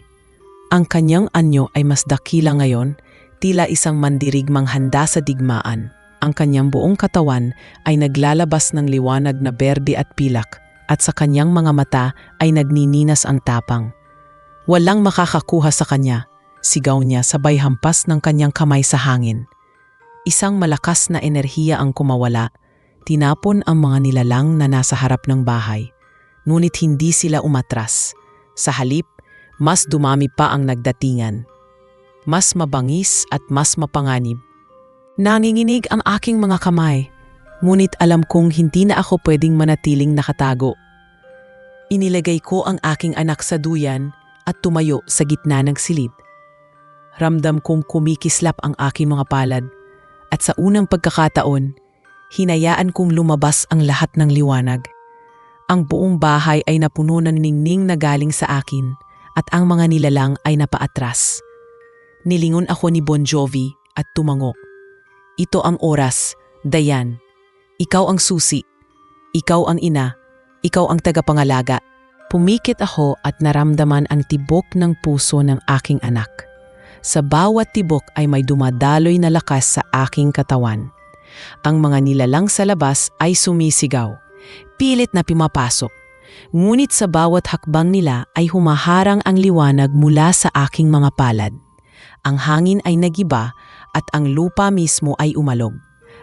Ang kanyang anyo ay mas dakila ngayon, tila isang mandirigmang handa sa digmaan. Ang kanyang buong katawan ay naglalabas ng liwanag na berde at pilak at sa kanyang mga mata ay nagnininas ang tapang. Walang makakakuha sa kanya, sigaw niya sabay hampas ng kanyang kamay sa hangin. Isang malakas na enerhiya ang kumawala, tinapon ang mga nilalang na nasa harap ng bahay. Ngunit hindi sila umatras. Sa halip, mas dumami pa ang nagdatingan. Mas mabangis at mas mapanganib. Nanginginig ang aking mga kamay, ngunit alam kong hindi na ako pwedeng manatiling nakatago. Inilagay ko ang aking anak sa duyan at tumayo sa gitna ng silid. Ramdam kong kumikislap ang aking mga palad at sa unang pagkakataon, hinayaan kong lumabas ang lahat ng liwanag. Ang buong bahay ay napuno ng ningning na galing sa akin at ang mga nilalang ay napaatras. Nilingon ako ni Bon Jovi at tumango. Ito ang oras, Dayan. Ikaw ang susi. Ikaw ang ina. Ikaw ang tagapangalaga. Pumikit ako at naramdaman ang tibok ng puso ng aking anak. Sa bawat tibok ay may dumadaloy na lakas sa aking katawan. Ang mga nilalang sa labas ay sumisigaw. Pilit na pumapasok. Ngunit sa bawat hakbang nila ay humaharang ang liwanag mula sa aking mga palad. Ang hangin ay nagiba at ang lupa mismo ay umalog.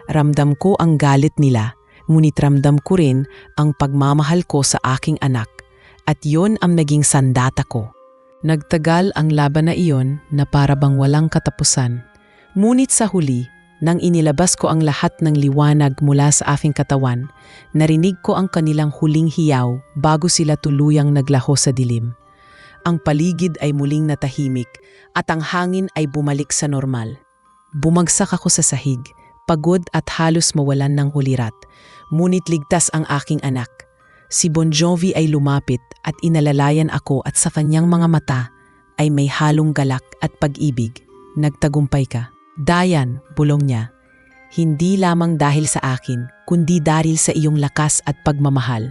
Ramdam ko ang galit nila, ngunit ramdam ko rin ang pagmamahal ko sa aking anak at yon ang naging sandata ko. Nagtagal ang laban na iyon na para bang walang katapusan. Ngunit sa huli, nang inilabas ko ang lahat ng liwanag mula sa aking katawan, narinig ko ang kanilang huling hiyaw bago sila tuluyang naglaho sa dilim. Ang paligid ay muling natahimik at ang hangin ay bumalik sa normal. Bumagsak ako sa sahig, pagod at halos mawalan ng hulirat. Ngunit ligtas ang aking anak. Si Bon Jovi ay lumapit at inalalayan ako at sa kanyang mga mata ay may halong galak at pag-ibig. nagtagumpay ka. Dayan, bulong niya. Hindi lamang dahil sa akin, kundi dahil sa iyong lakas at pagmamahal.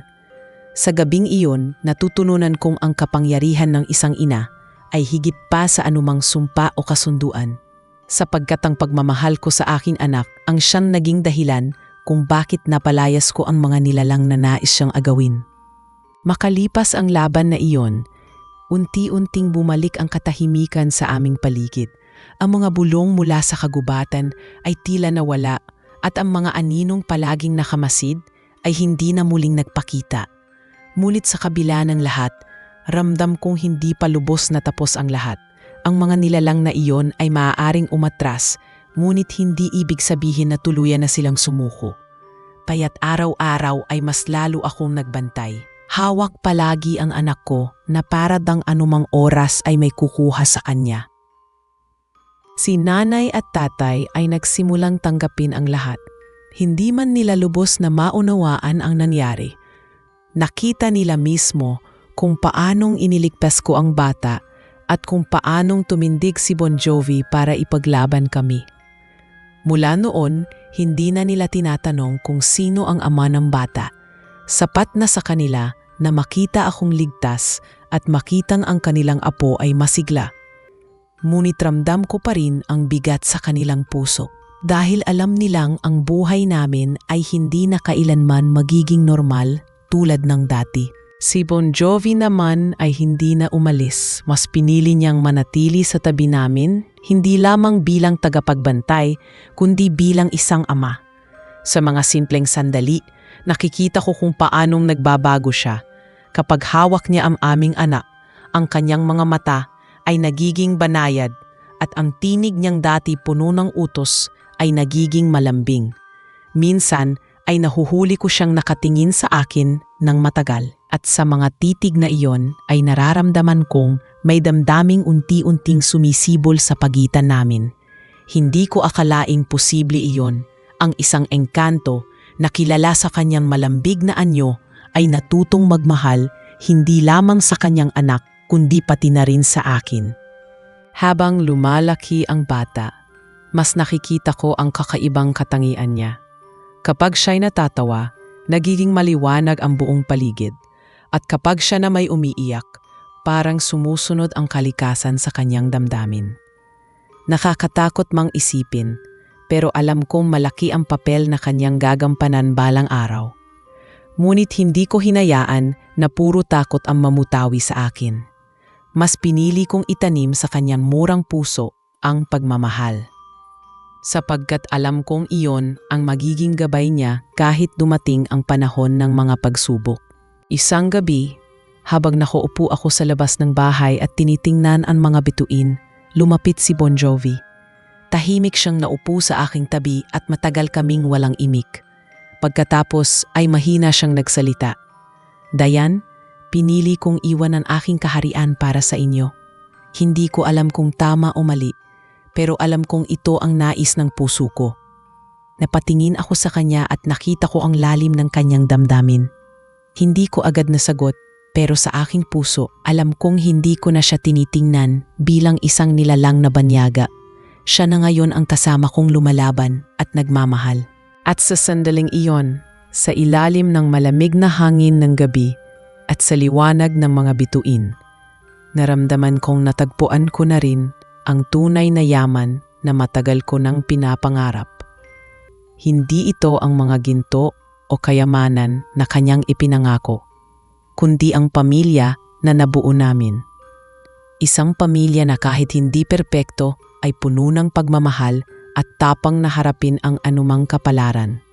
Sa gabing iyon, natutununan kong ang kapangyarihan ng isang ina ay higit pa sa anumang sumpa o kasunduan. Sapagkat ang pagmamahal ko sa aking anak ang siyang naging dahilan kung bakit napalayas ko ang mga nilalang na nais siyang agawin. Makalipas ang laban na iyon, unti-unting bumalik ang katahimikan sa aming paligid. Ang mga bulong mula sa kagubatan ay tila nawala at ang mga aninong palaging nakamasid ay hindi na muling nagpakita. Ngunit sa kabila ng lahat, ramdam kong hindi pa lubos na tapos ang lahat. Ang mga nilalang na iyon ay maaaring umatras, ngunit hindi ibig sabihin na tuluyan na silang sumuko. Kaya't araw-araw ay mas lalo akong nagbantay. Hawak palagi ang anak ko na paradang anumang oras ay may kukuha sa kanya. Si nanay at tatay ay nagsimulang tanggapin ang lahat. Hindi man nila lubos na maunawaan ang nangyari. Nakita nila mismo kung paanong iniligtas ko ang bata at kung paanong tumindig si Bon Jovi para ipaglaban kami. Mula noon, hindi na nila tinatanong kung sino ang ama ng bata. Sapat na sa kanila na makita akong ligtas at makitang ang kanilang apo ay masigla. Ngunit ramdam ko pa rin ang bigat sa kanilang puso dahil alam nilang ang buhay namin ay hindi na kailanman magiging normal tulad ng dati. Si Bon Jovi naman ay hindi na umalis. Mas pinili niyang manatili sa tabi namin, hindi lamang bilang tagapagbantay, kundi bilang isang ama. Sa mga simpleng sandali, nakikita ko kung paanong nagbabago siya. Kapag hawak niya ang aming anak, ang kanyang mga mata ay nagiging banayad at ang tinig niyang dati puno ng utos ay nagiging malambing. Minsan ay nahuhuli ko siyang nakatingin sa akin ng matagal at sa mga titig na iyon ay nararamdaman kong may damdaming unti-unting sumisibol sa pagitan namin. Hindi ko akalaing posible iyon. Ang isang engkanto na kilala sa kanyang malambig na anyo ay natutong magmahal hindi lamang sa kanyang anak kundi pati na rin sa akin. Habang lumalaki ang bata, mas nakikita ko ang kakaibang katangian niya. Kapag siya'y natatawa, nagiging maliwanag ang buong paligid. At kapag siya na may umiiyak, parang sumusunod ang kalikasan sa kanyang damdamin. Nakakatakot mang isipin, pero alam kong malaki ang papel na kanyang gagampanan balang araw. Ngunit hindi ko hinayaan na puro takot ang mamutawi sa akin. Mas pinili kong itanim sa kanyang murang puso ang pagmamahal. Sapagkat alam kong iyon ang magiging gabay niya kahit dumating ang panahon ng mga pagsubok. Isang gabi, habang nakaupo ako sa labas ng bahay at tinitingnan ang mga bituin, lumapit si Bon Jovi. Tahimik siyang naupo sa aking tabi at matagal kaming walang imik. Pagkatapos ay mahina siyang nagsalita. Dayan, pinili kong iwan ang aking kaharian para sa inyo. Hindi ko alam kung tama o mali, pero alam kong ito ang nais ng puso ko. Napatingin ako sa kanya at nakita ko ang lalim ng kanyang damdamin. Hindi ko agad nasagot, pero sa aking puso, alam kong hindi ko na siya tinitingnan bilang isang nilalang na banyaga. Siya na ngayon ang kasama kong lumalaban at nagmamahal. At sa sandaling iyon, sa ilalim ng malamig na hangin ng gabi at sa liwanag ng mga bituin, naramdaman kong natagpuan ko na rin ang tunay na yaman na matagal ko nang pinapangarap. Hindi ito ang mga ginto o kayamanan na kanyang ipinangako, kundi ang pamilya na nabuo namin. Isang pamilya na kahit hindi perpekto ay puno ng pagmamahal at tapang na harapin ang anumang kapalaran.